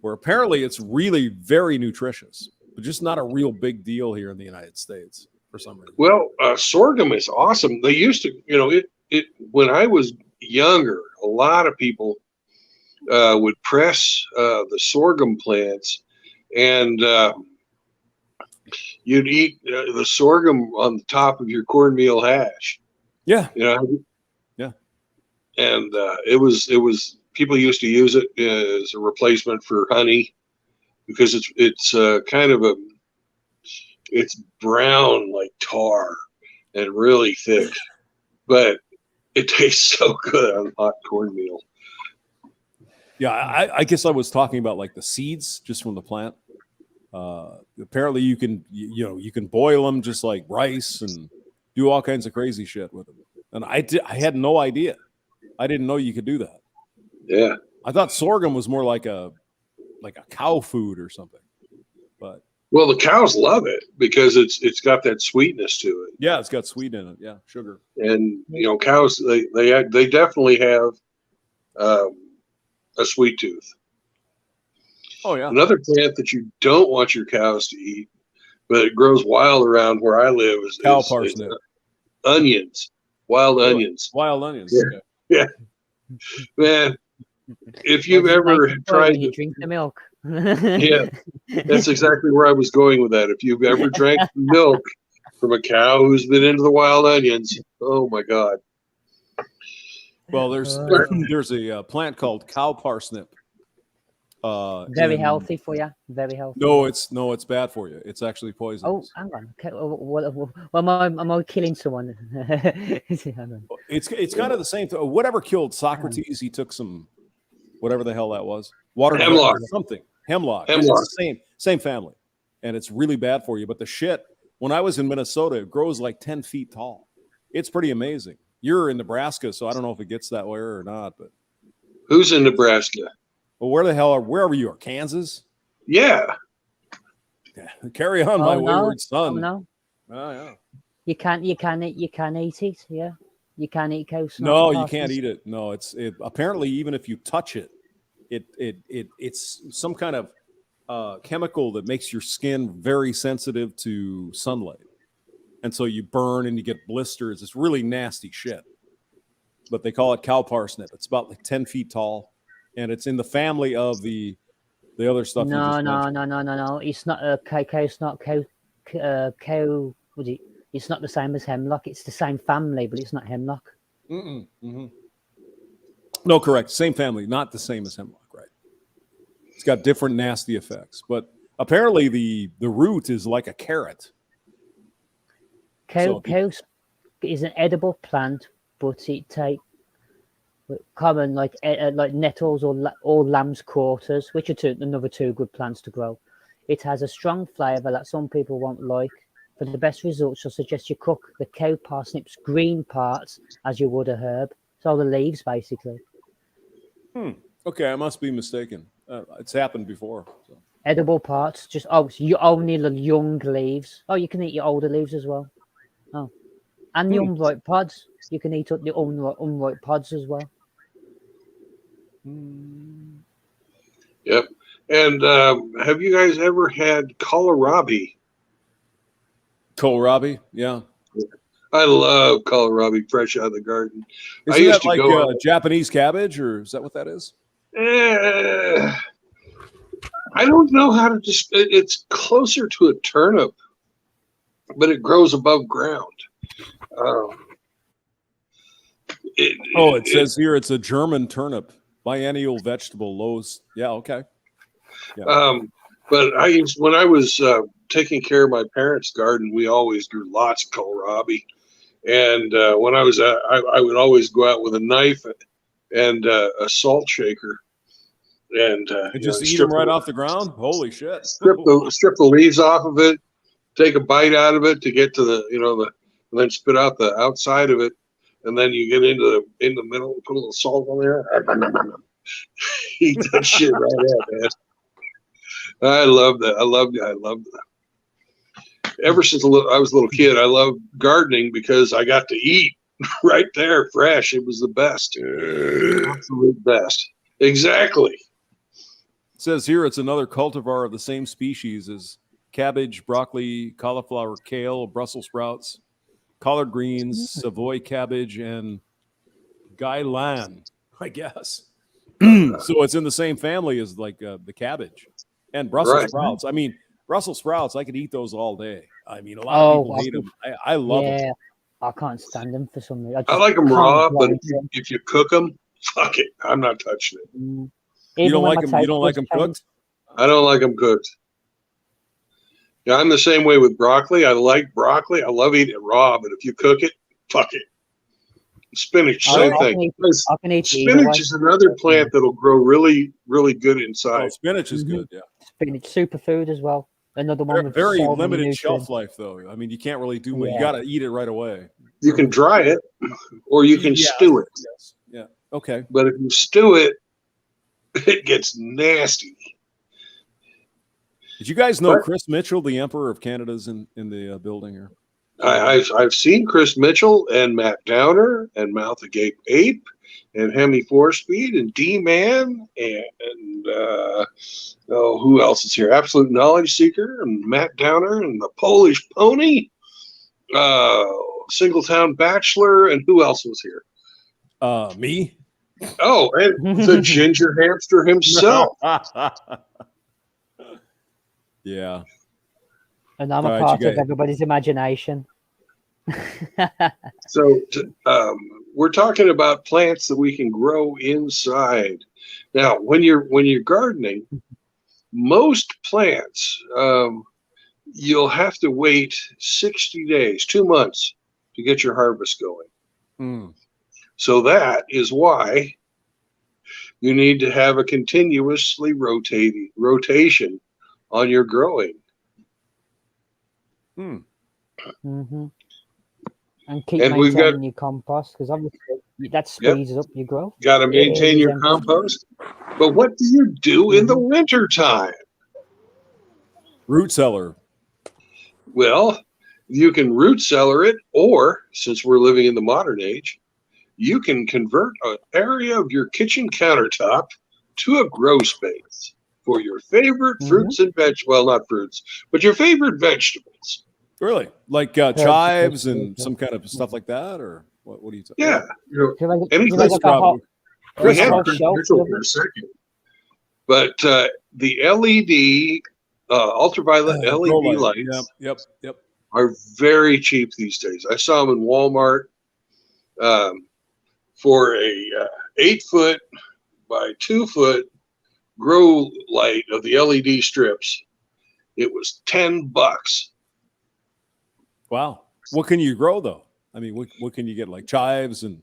where apparently it's really very nutritious, but just not a real big deal here in the United States for some reason. Well, sorghum is awesome. They used to, it when I was younger, a lot of people would press the sorghum plants, and you'd eat the sorghum on the top of your cornmeal hash. Yeah. Yeah. And it was people used to use it as a replacement for honey because it's kind of it's brown like tar and really thick, but it tastes so good on hot cornmeal. Yeah, I guess I was talking about like the seeds just from the plant. Apparently you can boil them just like rice and do all kinds of crazy shit with them. And I had no idea. I didn't know you could do that. Yeah. I thought sorghum was more like a cow food or something. But well, the cows love it because it's got that sweetness to it. Yeah, it's got sweet in it. Yeah, sugar. And cows they definitely have a sweet tooth. Oh yeah. Another plant that you don't want your cows to eat, but it grows wild around where I live is parsnip. Onions, wild Really? onions. Wild onions. Yeah. Okay. Yeah. Man, if you've ever tried you drink the milk. Yeah, that's exactly where I was going with that. If you've ever drank milk from a cow who's been into the wild onions, oh my God. Well, there's a plant called cow parsnip. Very healthy for you. Very healthy. No, it's bad for you. It's actually poisonous. Oh, hang on. Okay, well, am I killing someone? It's kind of the same thing. Whatever killed Socrates, he took some, whatever the hell that was, Hemlock. something. Hemlock. Hemlock. It's the same family, and it's really bad for you. But the shit, when I was in Minnesota, it grows like 10 feet tall. It's pretty amazing. You're in Nebraska, so I don't know if it gets that way or not. But Who's in Nebraska? well, wherever you are, Kansas. Yeah. Carry on, my wayward son. Oh, no. Oh yeah. You can eat it. Yeah. You can eat cow snot. No, you can't eat it. No, apparently even if you touch it, it's some kind of chemical that makes your skin very sensitive to sunlight, and so you burn and you get blisters. It's really nasty shit. But they call it cow parsnip. It's about like 10 feet tall, and it's in the family of the other stuff. No. It's not a cow snot. Cow. It's not the same as hemlock. It's the same family, but it's not hemlock. Mm-hmm. No, correct. Same family, not the same as hemlock, right? It's got different nasty effects, but apparently the root is like a carrot. Cow is an edible plant, but it takes common like nettles or lamb's quarters, which are another two good plants to grow. It has a strong flavour that some people won't like. For the best results, I suggest you cook the cow parsnip's green parts as you would a herb. So the leaves, basically. Okay, I must be mistaken. It's happened before. So. Edible parts, you only the young leaves. Oh, you can eat your older leaves as well. Oh, and the unripe pods. You can eat up the unripe pods as well. Yep. And have you guys ever had kohlrabi? Kohlrabi, yeah. I love kohlrabi fresh out of the garden. Isn't that like Japanese cabbage, or is that what that is? I don't know how to it's closer to a turnip, but it grows above ground. It says here it's a German turnip, biennial vegetable, lows. Yeah, okay. Yeah. But when I was taking care of my parents' garden, we always grew lots of kohlrabi. And when I was I would always go out with a knife and a salt shaker and just eat them right off the ground. Holy shit! Strip the leaves off of it, take a bite out of it to get to the and then spit out the outside of it, and then you get in the middle, put a little salt on there. Eat that shit right out, man. I love that. I love that. Ever since I was a little kid, I loved gardening because I got to eat right there, fresh. It was the best, absolute best. Exactly. It says here it's another cultivar of the same species as cabbage, broccoli, cauliflower, kale, Brussels sprouts, collard greens, Savoy cabbage, and gailan, I guess. So it's in the same family as like the cabbage and Brussels sprouts. I mean, Brussels sprouts, I could eat those all day. I mean, a lot of people hate them. I love them. I can't stand them for some reason. I like them raw, but if you cook them, fuck it. I'm not touching it. You don't like them? You don't like them cooked? I don't like them cooked. Yeah, I'm the same way with broccoli. I like broccoli. I love eating it raw, but if you cook it, fuck it. Spinach, same thing. Spinach is another plant that'll grow really, really good inside. Oh, spinach is good, yeah. Spinach, superfood as well. Another one with very limited shelf life, though. I mean, you can't really do much. You got to eat it right away. You can dry it, or you can stew it. Yes. Yeah. Okay. But if you stew it, it gets nasty. Did you guys know Chris Mitchell, the Emperor of Canada's in the building here? I've seen Chris Mitchell and Matt Downer and Mouth Agape Ape and Hemi Four Speed and D-Man and oh, who else is here? Absolute Knowledge Seeker and Matt Downer and the Polish Pony, Singletown Bachelor, and who else was here? Me. Oh, and the Ginger Hamster himself. Yeah. And I'm All a right, part you of guys- everybody's imagination. So we're talking about plants that we can grow inside. Now, when you're gardening, most plants you'll have to wait 60 days, 2 months to get your harvest going. Mm. So that is why you need to have a continuously rotation on your growing. Hmm. Mm-hmm. And keep And we've maintaining got- your compost, because obviously that speeds up your growth. Got to maintain your compost. But what do you do in the winter time? Root cellar. Well, you can root cellar it, or since we're living in the modern age, you can convert an area of your kitchen countertop to a grow space for your favorite fruits and well, not fruits, but your favorite vegetables. Really? Like chives and some kind of stuff like that, or what? What do you? Yeah, you know, Do you any make like a whole, we like a have whole Chris shelf Mitchell of for a it? second, but the LED, ultraviolet grow LED light. lights Yep. are very cheap these days. I saw them in Walmart for a 8-foot by 2-foot grow light of the LED strips. It was $10. Wow. What can you grow though? I mean, what can you get? Like chives and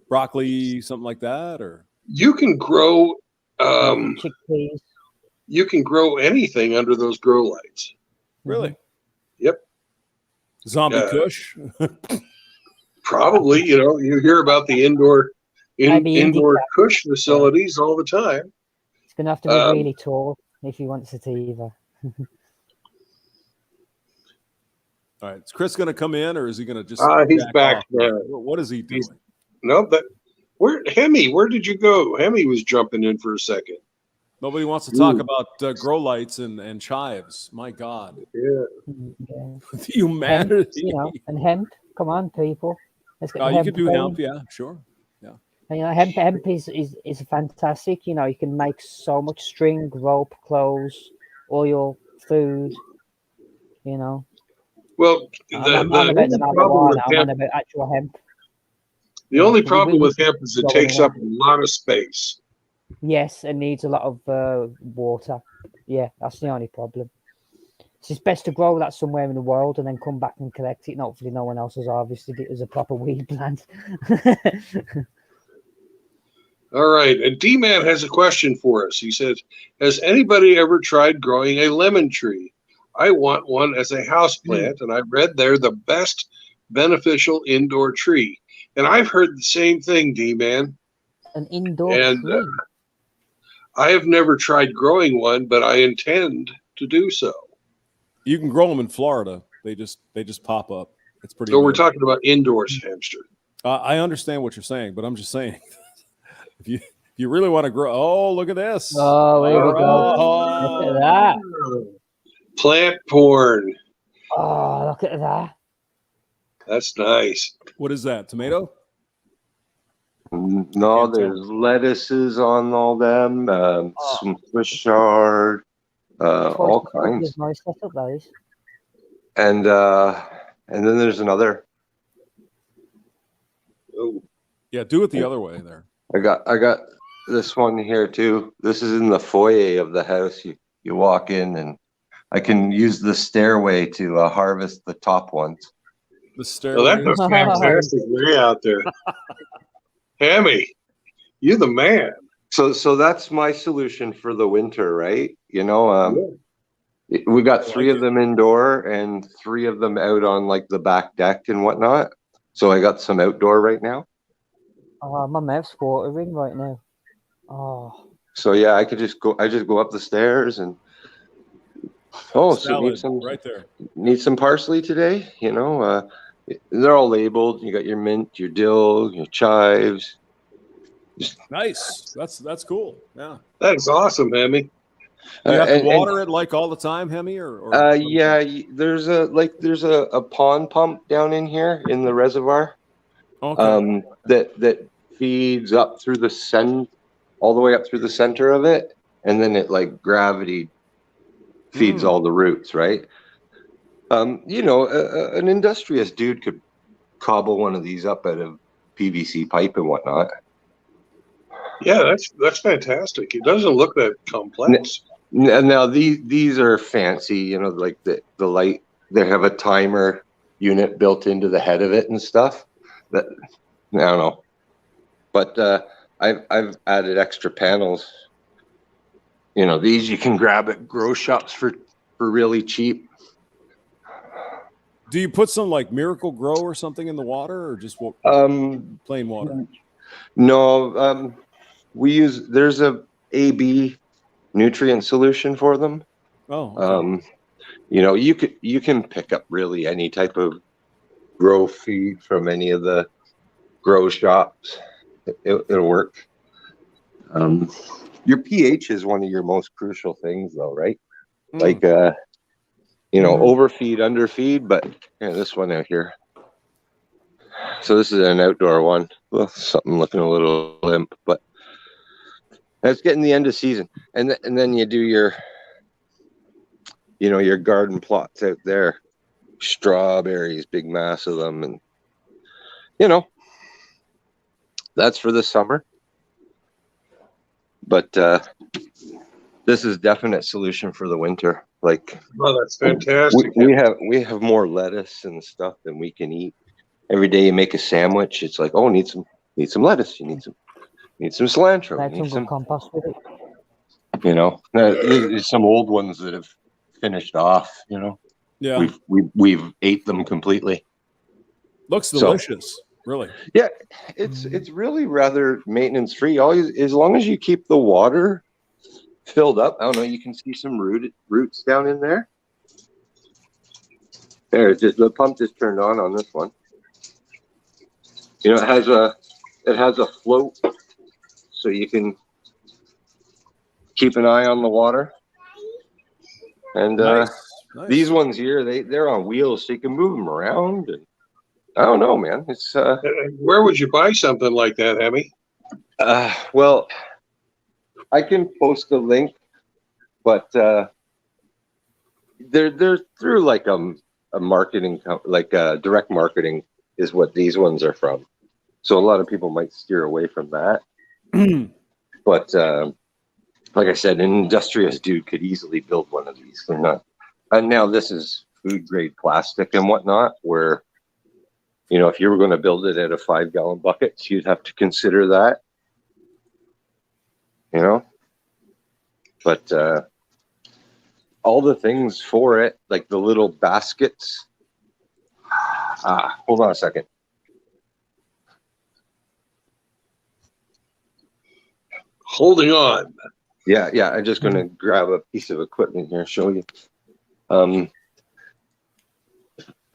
broccoli, something like that, or You can grow chickpeas. you can grow anything under those grow lights. really? Yep. Zombie Kush. Probably, you know, you hear about the indoor Maybe indoor indica. Kush facilities all the time. It's going to have to be really tall if you want sativa. All right. Is Chris going to come in, or is he going to just? He's back back off? now. What is he doing? No, but where did you go? Hemi was jumping in for a second. Nobody wants to talk about grow lights and chives. My God. Yeah. Yeah. The humanity. Hemp, you know, and hemp. Come on, people. Let's get the You could do going. hemp, yeah, sure. Yeah. And, you know, hemp is fantastic. You know, you can make so much string, rope, clothes, oil, food. You know, Well, I'm the about the only problem with marijuana. I'm on hemp, about actual hemp. the only we- problem we- with hemp is it we- takes up a lot of space. Yes, it needs a lot of water. Yeah, that's the only problem. So it's best to grow that somewhere in the world and then come back and collect it. And hopefully, no one else has harvested it as a proper weed plant. All right, and D-Man has a question for us. He says, "Has anybody ever tried growing a lemon tree? I want one as a house plant, and I read they're the best beneficial indoor tree." And I've heard the same thing, D-Man. An indoor And tree. I have never tried growing one, but I intend to do so. You can grow them in Florida. They just pop up. It's pretty. So we're amazing. talking about indoors, hamster. I understand what you're saying, but I'm just saying, if you really want to grow, oh, look at this. Oh, here we go. Oh. Look at that. Plant porn. Oh, look at that. That's nice. What is that? Tomato? No, there's lettuces on all them, some Swiss chard, all kinds. It's nice setup, that is. And then there's another. Oh, Yeah, do it the other way there. I got this one here too. This is in the foyer of the house. You walk in, and I can use the stairway to harvest the top ones. The well, stairway. that's a fantastic way out there. Hammy, you the man. So that's my solution for the winter, right? You know, we got 3 of them indoor and 3 of them out on like the back deck and whatnot. So I got some outdoor right now. Oh, my mouth's watering right now. Oh, So yeah, I just go up the stairs and so Salad need some right there. need some parsley today, you know. They're all labeled. You got your mint, your dill, your chives. Nice. That's cool. Yeah. That's awesome, Hemi. Do you have to And water it like all the time, Hemi, or yeah, there's a pond pump down in here in the reservoir. okay. That feeds up through the all the way up through the center of it, and then it like gravity feeds all the roots, right? An industrious dude could cobble one of these up out of PVC pipe and whatnot. Yeah, that's fantastic. It doesn't look that complex. Now these are fancy, like the light. They have a timer unit built into the head of it and stuff. That I don't know, but I've added extra panels. These you can grab at grow shops for really cheap. Do you put some like Miracle Grow or something in the water, or just plain water? No, there's a AB nutrient solution for them. Oh, okay. You can pick up really any type of grow feed from any of the grow shops. It'll work. Your pH is one of your most crucial things, though, right? Like overfeed, underfeed, but this one out here. So this is an outdoor one. Well, something looking a little limp, but it's getting the end of season, and then you do your garden plots out there, strawberries, big mass of them, and that's for the summer. But this is definite solution for the winter. Like, Oh, that's fantastic. we have more lettuce and stuff than we can eat. Every day you make a sandwich, it's like, oh, need some lettuce. You need some cilantro. Add You need some some, compost with it. there's some old ones that have finished off. Yeah. We've ate them completely. Looks delicious. Really. Yeah, it's really rather maintenance free. As long as you keep the water filled up. I don't know. You can see some roots down in there. The pump just turned on this one. It has a float, so you can keep an eye on the water. And Nice. these ones here, they're on wheels, so you can move them around. And I don't know, man. It's Where would you buy something like that, Hemi? well, I can post a link, but they're through like a marketing direct marketing is what these ones are from. So a lot of people might steer away from that. But like I said, an industrious dude could easily build one of these. They're not. And now this is food grade plastic and whatnot, where if you were going to build it at a 5-gallon bucket, you'd have to consider that. But all the things for it, like the little baskets. Hold on a second. Holding on. Yeah. I'm just going to grab a piece of equipment here and show you. If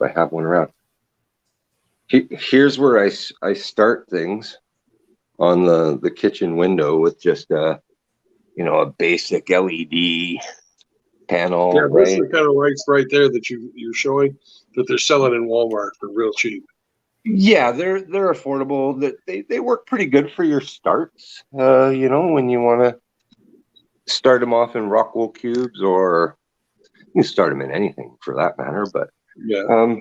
I have one around. Here's where I start things on the kitchen window with just a basic LED panel. Yeah, right? those are the kind of lights right there that you're showing that they're selling in Walmart for real cheap. Yeah, they're affordable. That they work pretty good for your starts. When you want to start them off in Rockwool cubes, or you can start them in anything for that matter. But Yeah.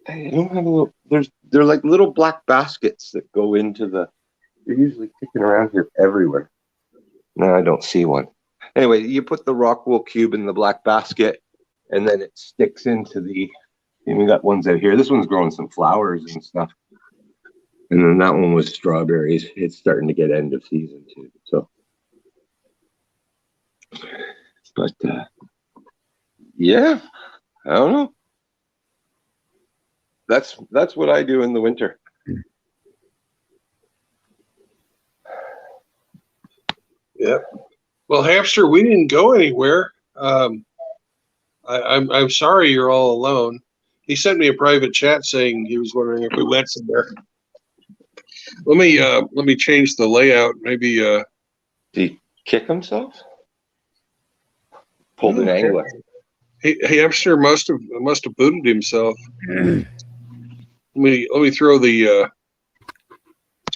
I don't have a little. They're like little black baskets that go into the. They're usually kicking around here everywhere. No, I don't see one. Anyway, you put the Rockwool cube in the black basket, and then it sticks into the. And we got ones out here. This one's growing some flowers and stuff. And then that one was strawberries. It's starting to get end of season too. So, but yeah, I don't know. That's what I do in the winter. Yeah. Well, Hamster, we didn't go anywhere. I'm sorry you're all alone. He sent me a private chat saying he was wondering if we went somewhere. Let me change the layout. Maybe Did he kick himself? Pulled an angler. Hamster must have booted himself. Let me throw the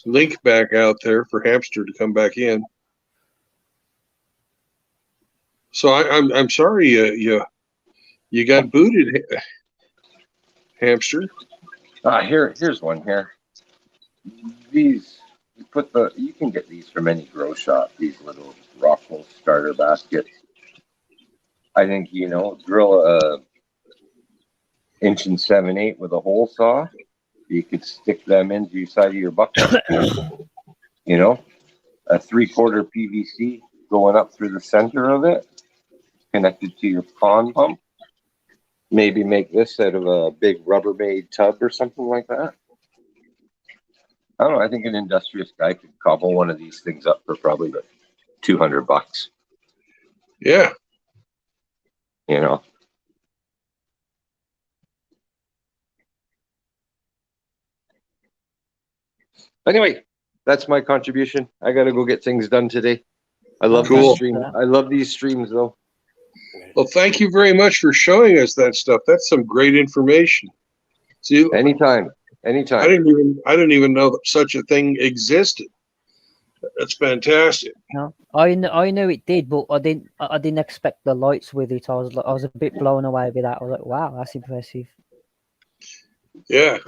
link back out there for Hamster to come back in. So I'm sorry you got booted, Hamster. Here's one here. These you can get these from any grow shop. These little Rockwool starter baskets. I think drill a 1 7/8 with a hole saw. You could stick them into the side of your bucket. A 3/4 PVC going up through the center of it, connected to your pond pump. Maybe make this out of a big Rubbermaid tub or something like that. I don't know. I think an industrious guy could cobble one of these things up for probably about $200. Yeah. Anyway, that's my contribution. I got to go get things done today. I love Cool. these streams. I love these streams, though. Well, thank you very much for showing us that stuff. That's some great information. See, Anytime. I didn't even know that such a thing existed. That's fantastic. No, I knew it did, but I didn't expect the lights with it. I was a bit blown away with that. I was like, wow, that's impressive. Yeah,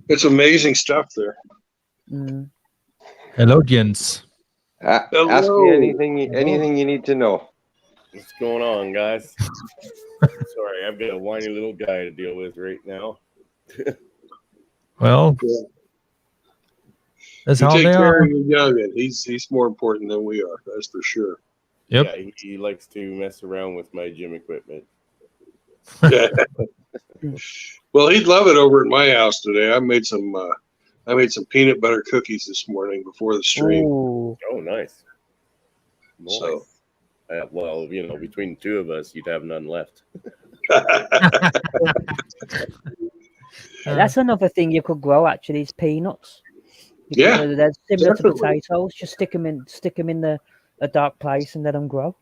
it's amazing stuff there. Mm. Hello, gents. Ask Hello. me anything you need to know. What's going on, guys? Sorry, I've got a whiny little guy to deal with right now. Well, that's You how take they care are. of your youngin. He's more important than we are. That's for sure. Yep. Yeah, he likes to mess around with my gym equipment. Yeah. Well, he'd love it over at my house today. I made some peanut butter cookies this morning before the stream. Ooh. Oh, nice. So. Well, between the two of us, you'd have none left. That's another thing you could grow. Actually, is peanuts. Yeah, They're similar to definitely. potatoes. Just stick them in a dark place and let them grow.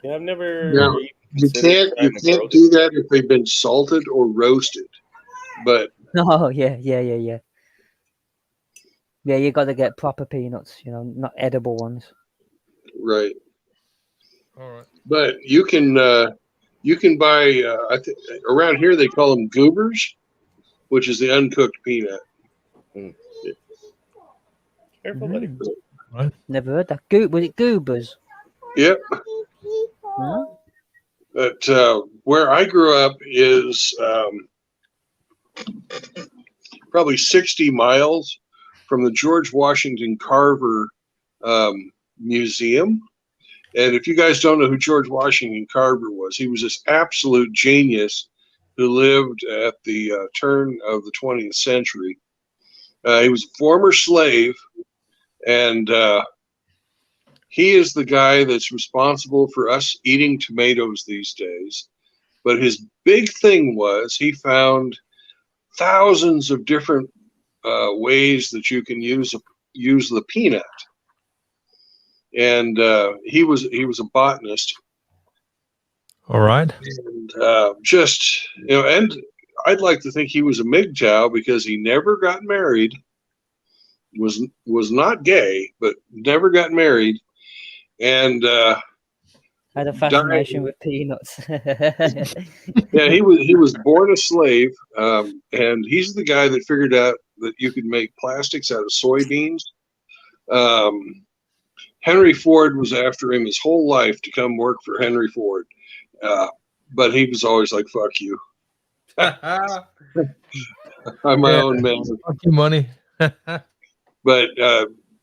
Yeah, I've never. No, even You considered can't trying to grow do this. that if they've been salted or roasted. But Oh yeah. Yeah, you got to get proper peanuts. Not edible ones. right. All right. But you can buy I think around here they call them goobers, which is the uncooked peanut. Careful, buddy. Never heard that. Was it goobers? Yep. Huh? But where I grew up is probably 60 miles from the George Washington Carver Museum. And if you guys don't know who George Washington Carver was, he was this absolute genius who lived at the turn of the 20th century. He was a former slave, and he is the guy that's responsible for us eating tomatoes these days. But his big thing was he found thousands of different ways that you can use the peanut. And he was a botanist. All right. And and I'd like to think he was a MGTOW because he never got married, was not gay, but never got married, and Had a fascination with peanuts. yeah, he was born a slave, and he's the guy that figured out that you could make plastics out of soybeans. Henry Ford was after him his whole life to come work for Henry Ford, but he was always like, "Fuck you, I'm my own man." Fuck you, money. But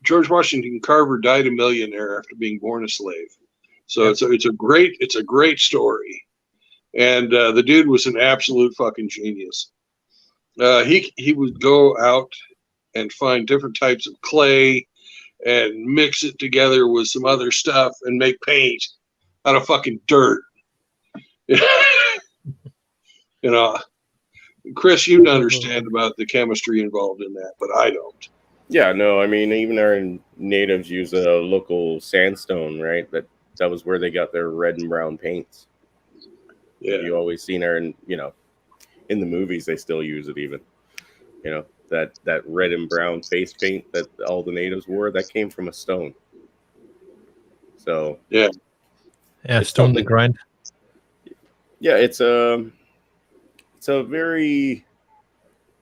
George Washington Carver died a millionaire after being born a slave, so Yep. it's a great story, and the dude was an absolute fucking genius. He would go out and find different types of clay and mix it together with some other stuff and make paint out of fucking dirt. You know, Chris, you'd understand about the chemistry involved in that, but I don't. Yeah, no, I mean, even our natives use a local sandstone, right? That was where they got their red and brown paints. Yeah. You always seen her, and in the movies they still use it. Even that red and brown face paint that all the natives wore, that came from a stone. So yeah, stone the grind. Yeah, it's a very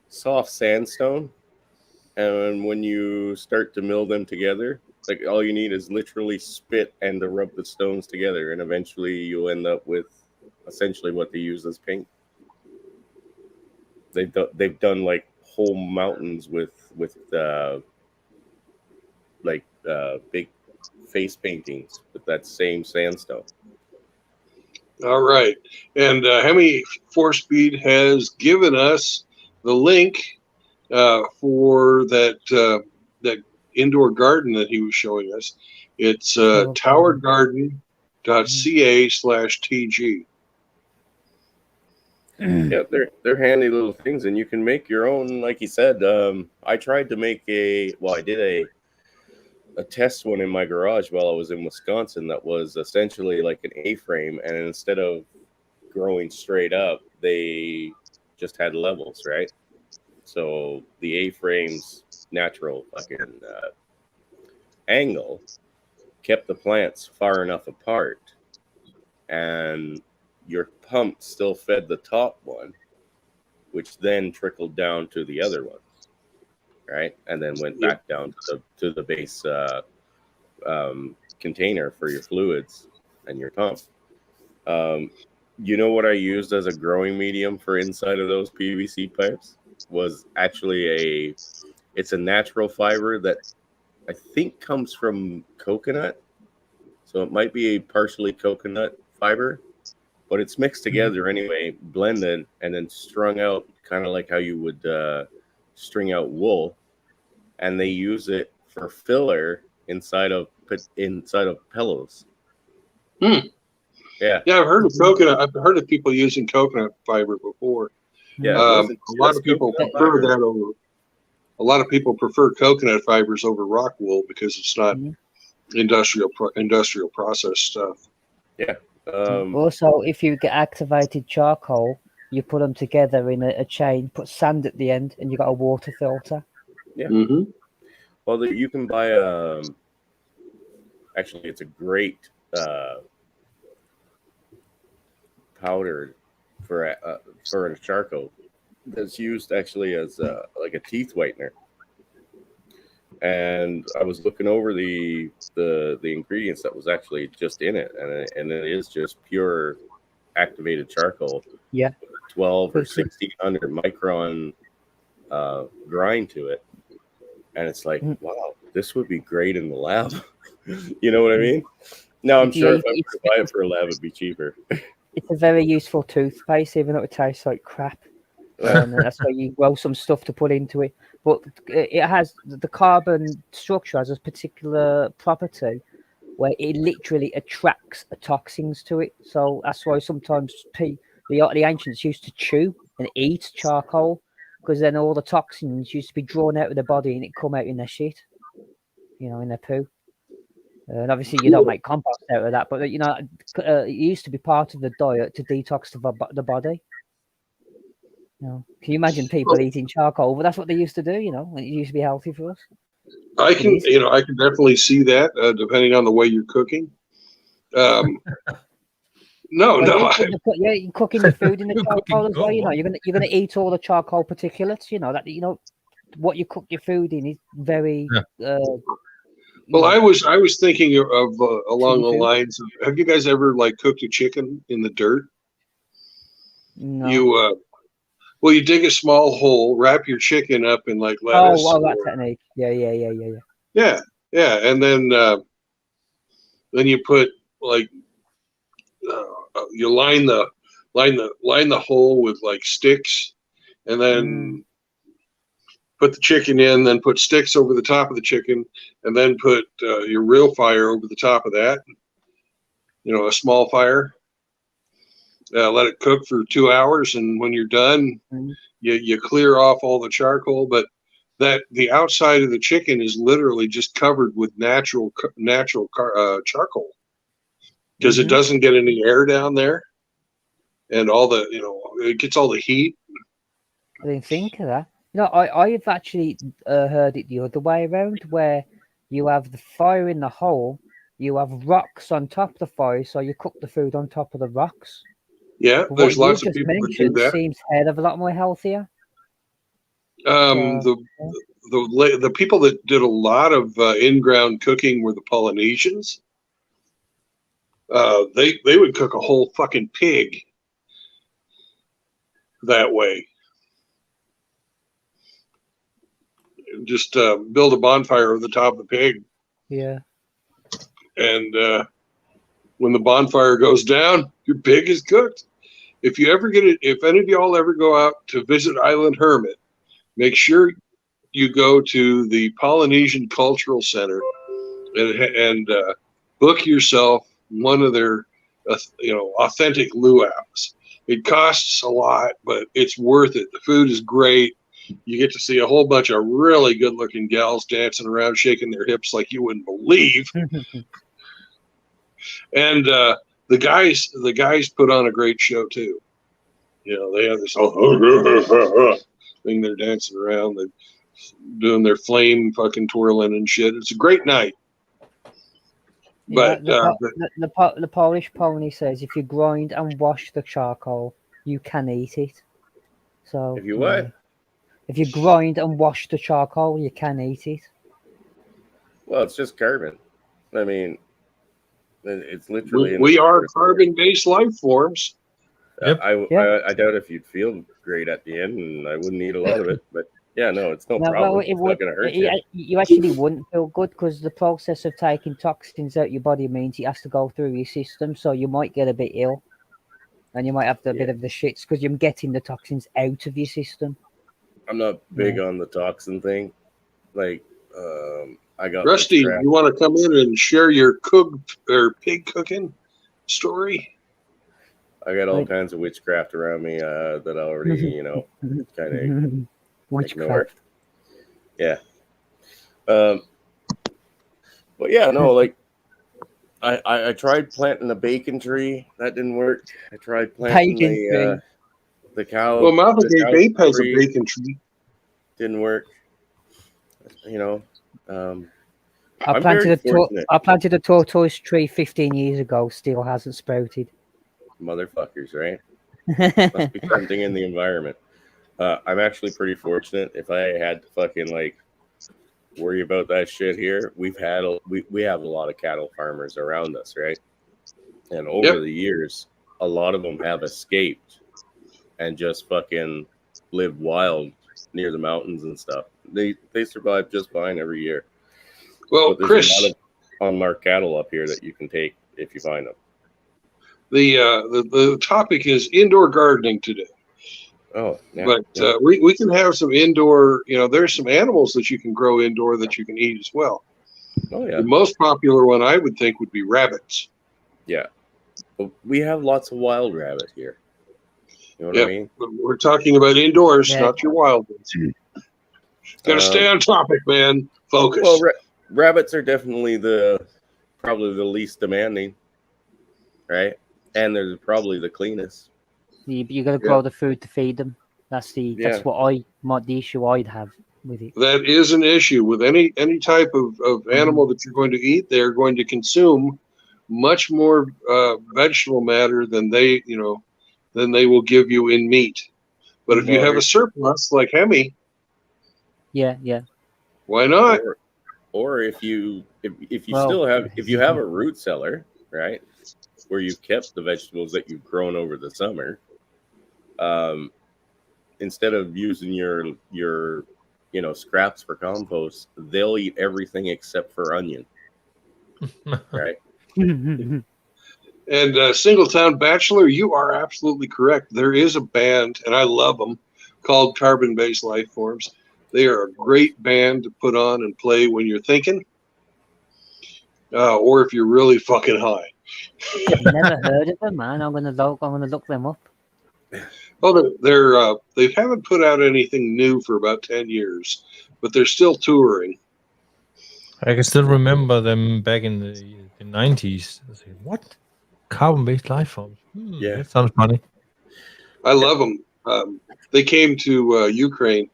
soft sandstone, and when you start to mill them together, like all you need is literally spit and to rub the stones together, and eventually you'll end up with essentially what they use as paint. They've done like whole mountains with big face paintings with that same sandstone. All right. And Hemi Four-Speed has given us the link for that indoor garden that he was showing us. It's towergarden.ca/TG. Yeah, they're handy little things, and you can make your own. Like he said, I tried to make I did a test one in my garage while I was in Wisconsin that was essentially like an A-frame, and instead of growing straight up, they just had levels, right? So the A-frame's natural fucking angle kept the plants far enough apart, and your pump still fed the top one, which then trickled down to the other ones, right? And then went back down to the base container for your fluids and your pump. You know what I used as a growing medium for inside of those PVC pipes was actually it's a natural fiber that I think comes from coconut. So it might be a partially coconut fiber, but it's mixed together anyway, blended, and then strung out kind of like how you would string out wool. And they use it for filler inside of pillows. Yeah. Yeah, I've heard of coconut. I've heard of people using coconut fiber before. Yeah. A lot of people prefer that over. A lot of people prefer coconut fibers over Rockwool because it's not industrial process stuff. Yeah. Also, if you get activated charcoal, you put them together in a chain, put sand at the end, and you got a water filter. Yeah. Well, you can buy actually, it's a great powder for a charcoal that's used actually as like a teeth whitener. And I was looking over the ingredients that was actually just in it, and it is just pure activated charcoal. Yeah, 12 or 1600 micron grind to it, and it's like, wow, this would be great in the lab. You know what I mean? Now I'm sure if I were to buy it for a lab, it'd be cheaper. It's a very useful toothpaste, even though it tastes like crap. And that's why you roll some stuff to put into it. But it has the carbon structure has a particular property where it literally attracts toxins to it. So that's why sometimes the ancients used to chew and eat charcoal, because then all the toxins used to be drawn out of the body and it come out in their shit, in their poo. And obviously you don't make compost out of that, but it used to be part of the diet to detox the body. Can you imagine people eating charcoal? Well, that's what they used to do, and it used to be healthy for us. I can definitely see that, depending on the way you're cooking. You're cooking the food in the charcoal as well. You're gonna eat all the charcoal particulates. What you cook your food in is very. Well, I was thinking of along the lines of, have you guys ever cooked a chicken in the dirt? No. You dig a small hole, wrap your chicken up in lettuce. Oh, that technique. Yeah. Yeah, and then you put you line the hole with sticks, and then put the chicken in, then put sticks over the top of the chicken, and then put your real fire over the top of that. A small fire, Let it cook for 2 hours, and when you're done, you clear off all the charcoal. But the outside of the chicken is literally just covered with natural charcoal, because it doesn't get any air down there, and all the it gets all the heat. I didn't think of that. I've actually heard it the other way around, where you have the fire in the hole, you have rocks on top of the fire, so you cook the food on top of the rocks. Yeah, But there's what you lots of just people that do mentioned that. seems a hell of a lot more healthier. The people that did a lot of in-ground cooking were the Polynesians. They would cook a whole fucking pig that way. Just build a bonfire over the top of the pig. Yeah. And when the bonfire goes down, your pig is cooked. If any of y'all ever go out to visit Island Hermit, make sure you go to the Polynesian Cultural Center and book yourself one of their authentic luau's. It costs a lot, but it's worth it. The food is great. You get to see a whole bunch of really good-looking gals dancing around, shaking their hips like you wouldn't believe. And the guys put on a great show too. They have this whole thing. They're dancing around. They're doing their flame fucking twirling and shit. It's a great night. But the Polish pony says if you grind and wash the charcoal, you can eat it. So if you what? If you grind and wash the charcoal, you can eat it. Well, it's just carbon. I mean, it's literally. We are carbon-based life forms. Yep. I doubt if you'd feel great at the end, and I wouldn't eat a lot of it. But yeah, no, it's no problem. Well, it's not going to hurt you. You actually wouldn't feel good, because the process of taking toxins out your body means it has to go through your system. So you might get a bit ill, and you might have a bit of the shits because you're getting the toxins out of your system. I'm not big on the toxin thing. Like, I got Rusty. You want to come in and share your pig cooking story? I got all kinds of witchcraft around me that I already, kind of witchcraft. Yeah. But yeah, no, like I tried planting a bacon tree. That didn't work. I tried planting the cow. Well, Mountain Babe has a bacon tree. Didn't work. I planted a tortoise tree 15 years ago. Still hasn't sprouted. Motherfuckers, right? Must be something in the environment. I'm actually pretty fortunate. If I had to fucking worry about that shit here, we have a lot of cattle farmers around us, right? And over the years, a lot of them have escaped and just fucking live wild near the mountains and stuff. They survive just fine every year. Well, Chris, a lot of unmarked cattle up here that you can take if you find them. The topic is indoor gardening today. Oh, yeah, but we can have some indoor. There's some animals that you can grow indoor that you can eat as well. Oh yeah. The most popular one I would think would be rabbits. Yeah, well, we have lots of wild rabbit here. You know what I mean? But we're talking about indoors, not your wild ones. Got to stay on topic, man. Focus. Well, rabbits are definitely probably the least demanding, right? And they're probably the cleanest. You got to grow the food to feed them. That's the issue I'd have with it. That is an issue with any type of animal that you're going to eat. They're going to consume much more vegetable matter than they will give you in meat. But if you have a surplus like Hemi, why not? Or if you have a root cellar, right, where you've kept the vegetables that you've grown over the summer, instead of using your scraps for compost, they'll eat everything except for onion, right? And Singletown Bachelor, you are absolutely correct. There is a band, and I love them, called Carbon Based Life Forms. They are a great band to put on and play when you're thinking, or if you're really fucking high. Never heard of them, man. I'm gonna look them up. Oh, they haven't put out anything new for about 10 years, but they're still touring. I can still remember them back in the 90s. I said, what? Carbon-based life forms? Yeah. That sounds funny. I love them. They came to Ukraine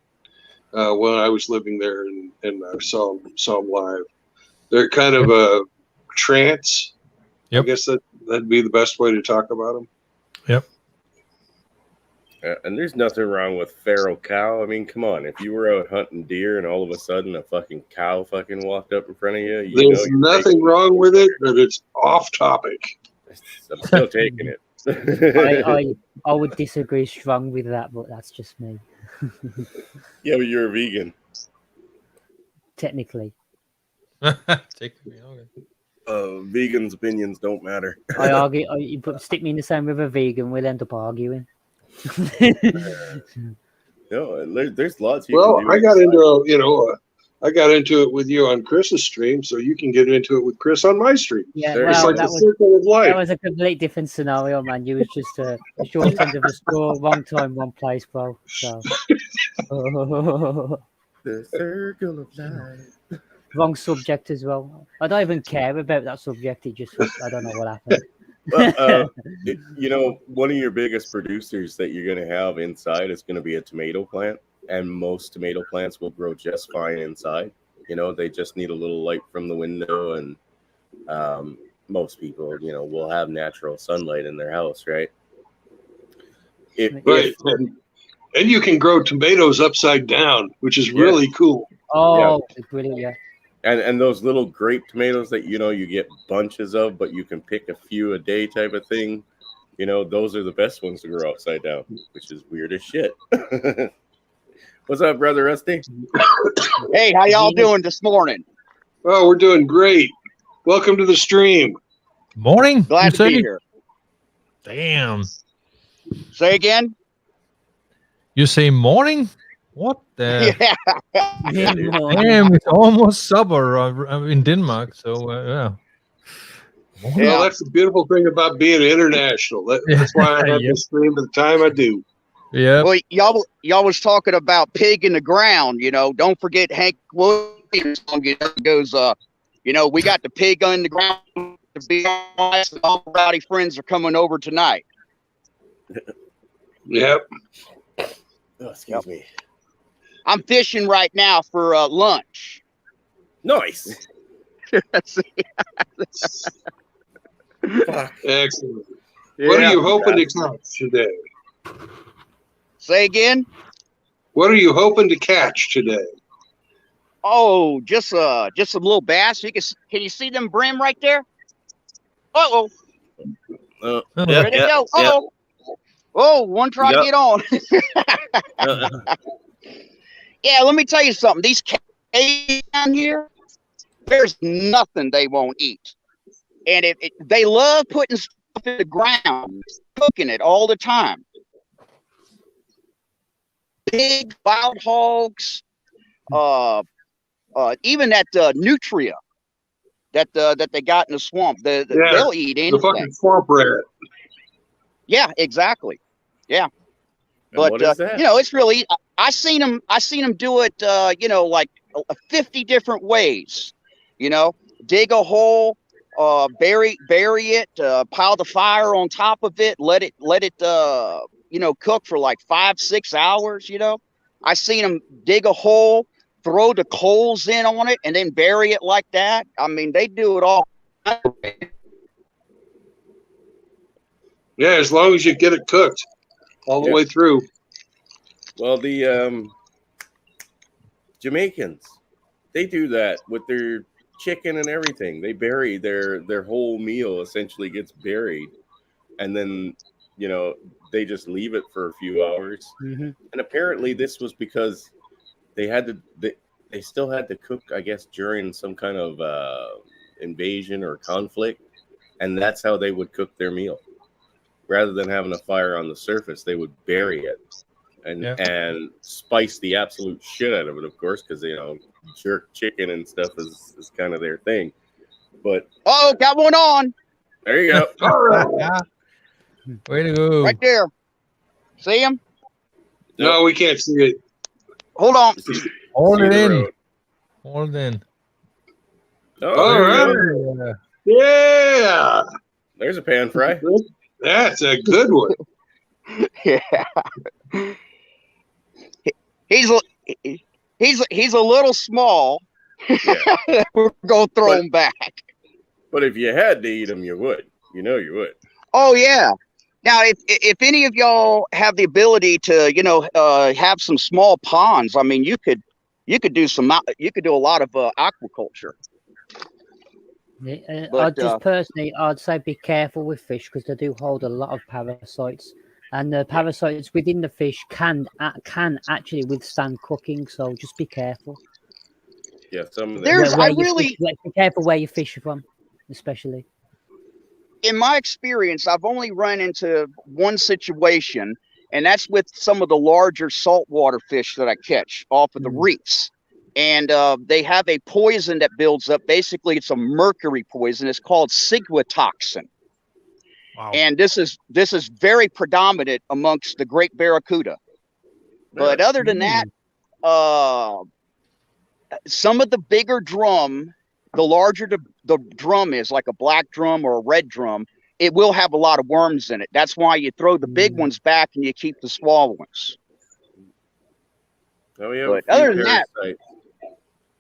when I was living there, and I saw them live. They're kind of a trance. Yep. I guess that'd be the best way to talk about them. Yep. And there's nothing wrong with feral cow. I mean, come on. If you were out hunting deer and all of a sudden a fucking cow fucking walked up in front of you, There's nothing wrong with it, but it's off topic. I'm still taking it. I would disagree strong with that, but that's just me. Yeah, but you're a vegan. Technically. Technically, okay. Vegans' opinions don't matter. I argue. You stick me in the same with a vegan, we'll end up arguing. No, there's lots. Well, I got into it with you on Chris's stream, so you can get into it with Chris on my stream. Yeah, It's well, like the circle of life. that was a complete different scenario, man. You was just a short end of the straw, wrong time, wrong place, bro. So The circle of life. wrong subject as well. I don't even care about that subject. It just, I don't know what happened. Well, one of your biggest producers that you're going to have inside is going to be a tomato plant, and most tomato plants will grow just fine inside. They just need a little light from the window, and most people, will have natural sunlight in their house, right? Right. And you can grow tomatoes upside down, which is really cool. Oh, it's brilliant, yeah. And those little grape tomatoes that, you get bunches of, but you can pick a few a day type of thing. Those are the best ones to grow upside down, which is weird as shit. What's up, Brother Rusty? Hey, how y'all doing this morning? Oh, we're doing great. Welcome to the stream. Morning. Glad to be here. Damn. Say again? You say morning? What the? Yeah. Damn, it's almost summer in Denmark. So, yeah. Well, that's the beautiful thing about being international. That's why I have to stream at the time I do. Yeah. Well, y'all was talking about pig in the ground. Don't forget Hank Williams song. Goes, we got the pig on the ground. To be honest, and all rowdy friends are coming over tonight. Yep. Oh, excuse me. I'm fishing right now for lunch. Nice. Excellent. What are you hoping to catch today? Say again? What are you hoping to catch today? Oh, just some little bass. Can you see them brim right there? Uh-oh. Ready to go. Uh-oh. Oh, one try to get on. Yeah, let me tell you something. These caves down here, there's nothing they won't eat. And they love putting stuff in the ground, cooking it all the time. Pig, wild hogs, even that nutria that they got in the swamp. They'll eat anything. The fucking swamp rat. Yeah, exactly. Yeah. But what is that? it's really I seen them do it like 50 different ways. Dig a hole, bury it, pile the fire on top of it, let it cook for like 5-6 hours. I seen them dig a hole, throw the coals in on it, and then bury it like that. I mean, they do it all. Yeah, as long as you get it cooked all the way through. Well, the Jamaicans, they do that with their chicken and everything. They bury their whole meal, essentially gets buried, and then they just leave it for a few hours. Mm-hmm. And apparently this was because they still had to cook, I guess, during some kind of invasion or conflict, and that's how they would cook their meal. Rather than having a fire on the surface, they would bury it and spice the absolute shit out of it, of course, because jerk chicken and stuff is kind of their thing. But got one on. There you go. All right. Way to go. Right there. See him? No, we can't see it. Hold on. Hold See it the in. road. Hold it in. Oh, All there you go. right. Yeah. Yeah. There's a pan fry. That's a good one. Yeah. He's a little small. Yeah. We're gonna throw But- him back. But if you had to eat them, you would. You know you would. Oh yeah. Now, if any of y'all have the ability to, have some small ponds, I mean, you could do a lot of aquaculture. But, I'd say be careful with fish because they do hold a lot of parasites, and the parasites within the fish can actually withstand cooking. So just be careful. Yeah, some of There's- them. I really- be careful where you fish from, especially. in my experience, I've only run into one situation, and that's with some of the larger saltwater fish that I catch off of the reefs. And they have a poison that builds up. Basically, it's a mercury poison. It's called ciguatoxin. Wow. And this is very predominant amongst the great barracuda. But other than that, some of the bigger drum, the larger the drum is, like a black drum or a red drum, it will have a lot of worms in it. That's why you throw the big ones back and you keep the small ones. Oh, yeah. But other than that,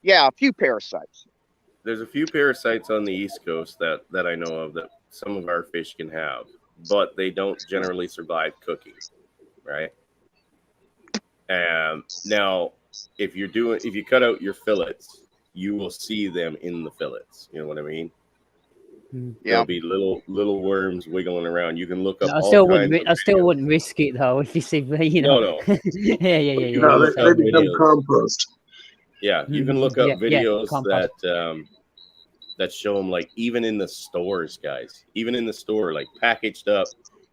yeah, a few parasites. There's a few parasites on the East Coast that I know of that some of our fish can have, but they don't generally survive cooking, right? And now, if you cut out your fillets, you will see them in the fillets. You know what I mean? Yeah. There'll be little worms wiggling around. You can look up. I still wouldn't risk it though. If you see, No. yeah. No, look they up become videos. compost. Yeah, you can look up videos compost. that show them, like, even in the stores, guys. Even in the store, like packaged up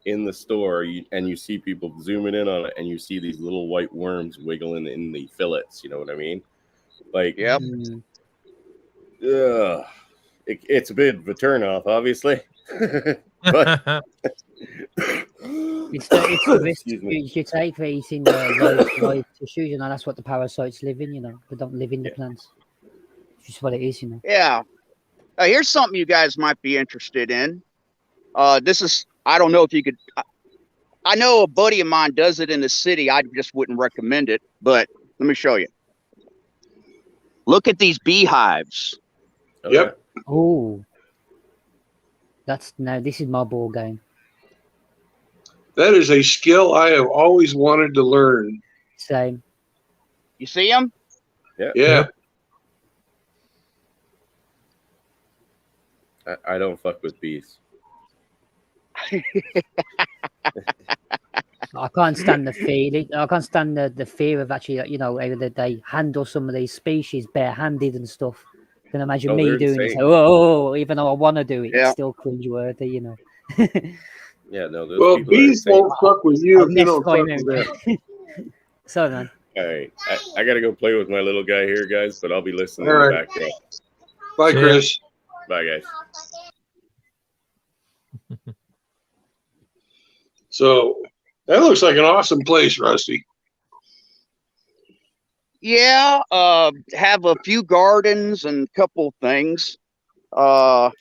in the store, and you see people zooming in on it, and you see these little white worms wiggling in the fillets. You know what I mean? Like, Yep. it's a bit of a turnoff, obviously. But It's the risk Excuse me. you take for eating live tissues. You know, that's what the parasites live in. You know, they don't live in the plants. It's just what it is. You know. Yeah. Here's something you guys might be interested in. This is, I don't know if you could. I know a buddy of mine does it in the city. I just wouldn't recommend it, but let me show you. Look at these beehives. Yep. Oh, this is my ball game. That is a skill I have always wanted to learn. Same. You see them? Yeah. I don't fuck with bees. I can't stand the feeling. I can't stand the fear of actually, that they handle some of these species barehanded and stuff. I can imagine Oh, me they're doing it. insane. So, even though I want to do it, Yeah. it's still cringeworthy, you know. Yeah, no. Those Well, people are bees insane. won't fuck with you if you Next don't fuck time, with them. So, man. All right, I gotta go play with my little guy here, guys. But I'll be listening All in the right. background. Bye, See ya. Chris. Bye, guys. So that looks like an awesome place, Rusty. Yeah. Have a few gardens and a couple things. I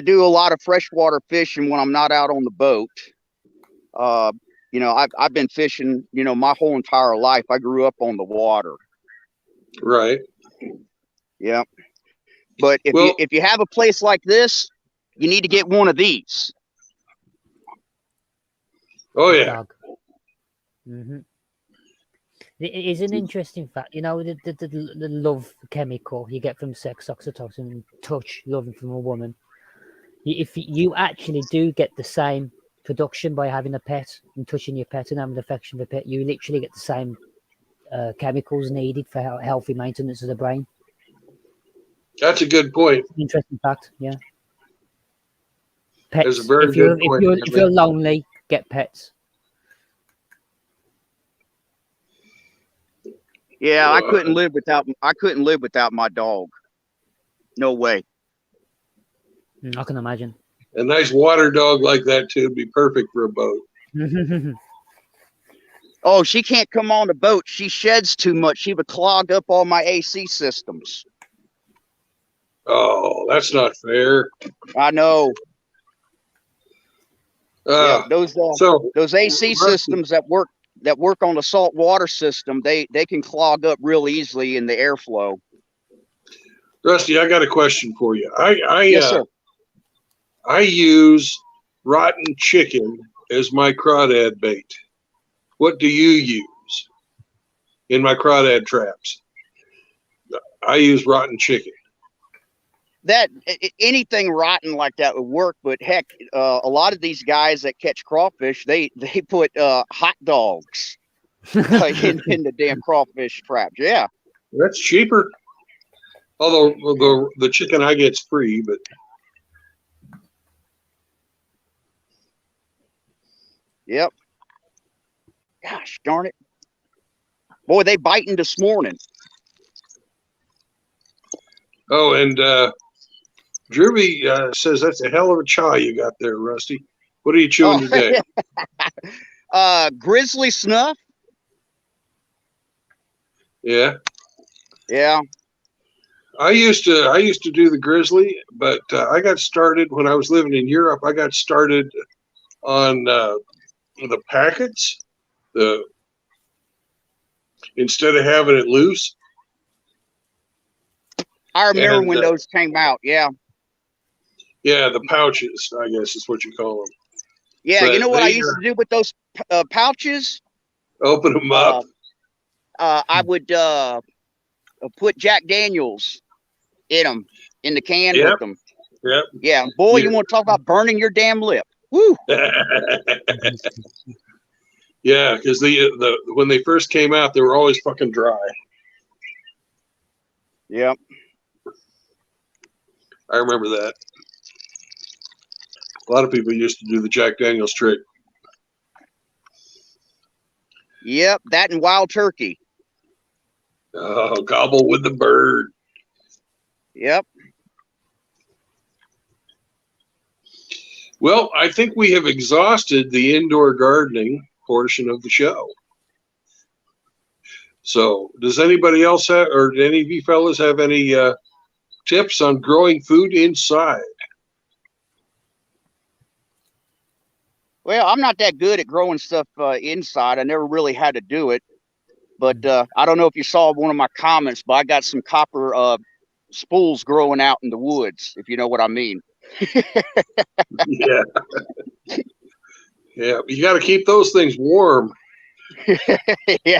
do a lot of freshwater fishing when I'm not out on the boat. I've been fishing, my whole entire life. I grew up on the water. Right. Yeah. But if you have a place like this, you need to get one of these. Oh, yeah. Mm-hmm. It is an interesting fact, the love chemical you get from sex, oxytocin, and touch, loving from a woman. If you actually do get the same production by having a pet and touching your pet and having affection for a pet, you literally get the same chemicals needed for healthy maintenance of the brain. That's a good point. Interesting fact, yeah. Pets. That's a very good point. If you're lonely, get pets. Yeah, I couldn't live without my dog. No way. I can imagine. A nice water dog like that too would be perfect for a boat. Oh, she can't come on the boat. She sheds too much. She would clog up all my AC systems. Oh, that's not fair. I know. Yeah, those so AC systems that work on the salt water system, they can clog up real easily in the airflow. Rusty, I got a question for you. Yes, sir. I use rotten chicken as my crawdad bait. What do you use in my crawdad traps? I use rotten chicken. That anything rotten like that would work, but heck, a lot of these guys that catch crawfish, they put hot dogs in the damn crawfish traps. Yeah, that's cheaper. Although the chicken I get's free, but yep. Gosh darn it, boy, they biting this morning. Oh, and Drewby says that's a hell of a chaw you got there, Rusty. What are you chewing today? Grizzly snuff. Yeah. Yeah. I used to do the grizzly, but I got started when I was living in Europe. I got started on the packets. Instead of having it loose. I remember when those came out. Yeah. Yeah, the pouches, I guess is what you call them. Yeah, but you know what I used to do with those pouches? Open them up. I would put Jack Daniels in them, in the can with them. Yep. Yeah, boy, you want to talk about burning your damn lip? Woo! Yeah, because when they first came out, they were always fucking dry. Yep. I remember that. A lot of people used to do the Jack Daniels trick. Yep, that and wild turkey. Oh, gobble with the bird. Yep. Well, I think we have exhausted the indoor gardening portion of the show. So, does anybody else have, or do any of you fellas have any tips on growing food inside? Well, I'm not that good at growing stuff inside. I never really had to do it. But I don't know if you saw one of my comments, but I got some copper spools growing out in the woods, if you know what I mean. Yeah. Yeah, you got to keep those things warm. Yeah.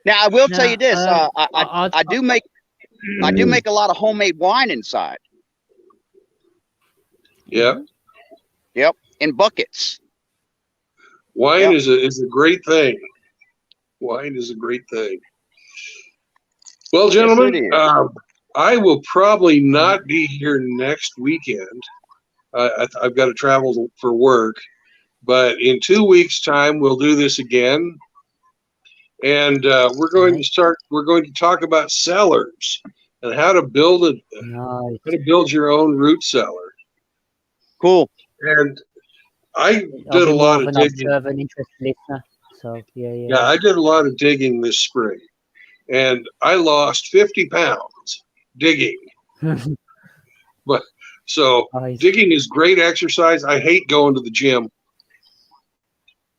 Now I will tell you this: I do make a lot of homemade wine inside. Yeah. Yep, in buckets. Wine is a great thing. Wine is a great thing. Well, gentlemen, I will probably not be here next weekend. I've got to travel for work, but in 2 weeks' time, we'll do this again. And we're going to talk about cellars and how to build your own root cellar. Cool. And I did a lot of digging. An interested listener. So yeah. I did a lot of digging this spring, and I lost 50 pounds digging. But so digging is great exercise. I hate going to the gym.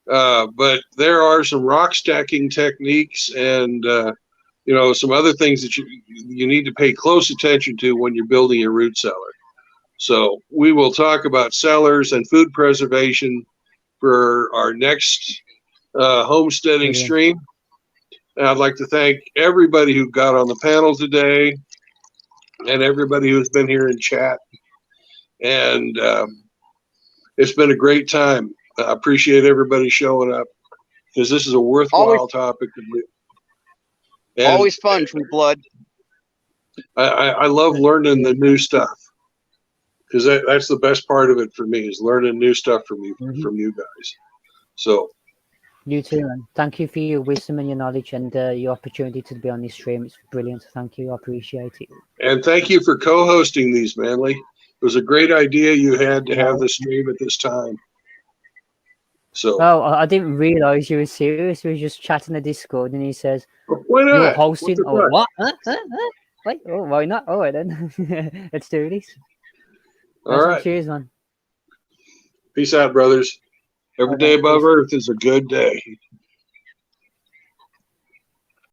But there are some rock stacking techniques and some other things that you need to pay close attention to when you're building your root cellar. So we will talk about cellars and food preservation for our next homesteading stream. And I'd like to thank everybody who got on the panel today and everybody who's been here in chat. And it's been a great time. I appreciate everybody showing up because this is a worthwhile topic. Always fun, True Blood. I love learning the new stuff because that's the best part of it for me is learning new stuff from you guys. So You too, man. Thank you for your wisdom and your knowledge and your opportunity to be on this stream. It's brilliant. Thank you. I appreciate it. And thank you for co-hosting these, Manly. It was a great idea you had to have the stream at this time. So, Oh, I didn't realize you were serious. We were just chatting the Discord, and he says, why not? "You're hosting." What's the Oh, fuss? what? Huh? Wait, oh, why not? All right then. Let's do this. All right. Cheers, man. Peace out, brothers. Every day above Earth is a good day.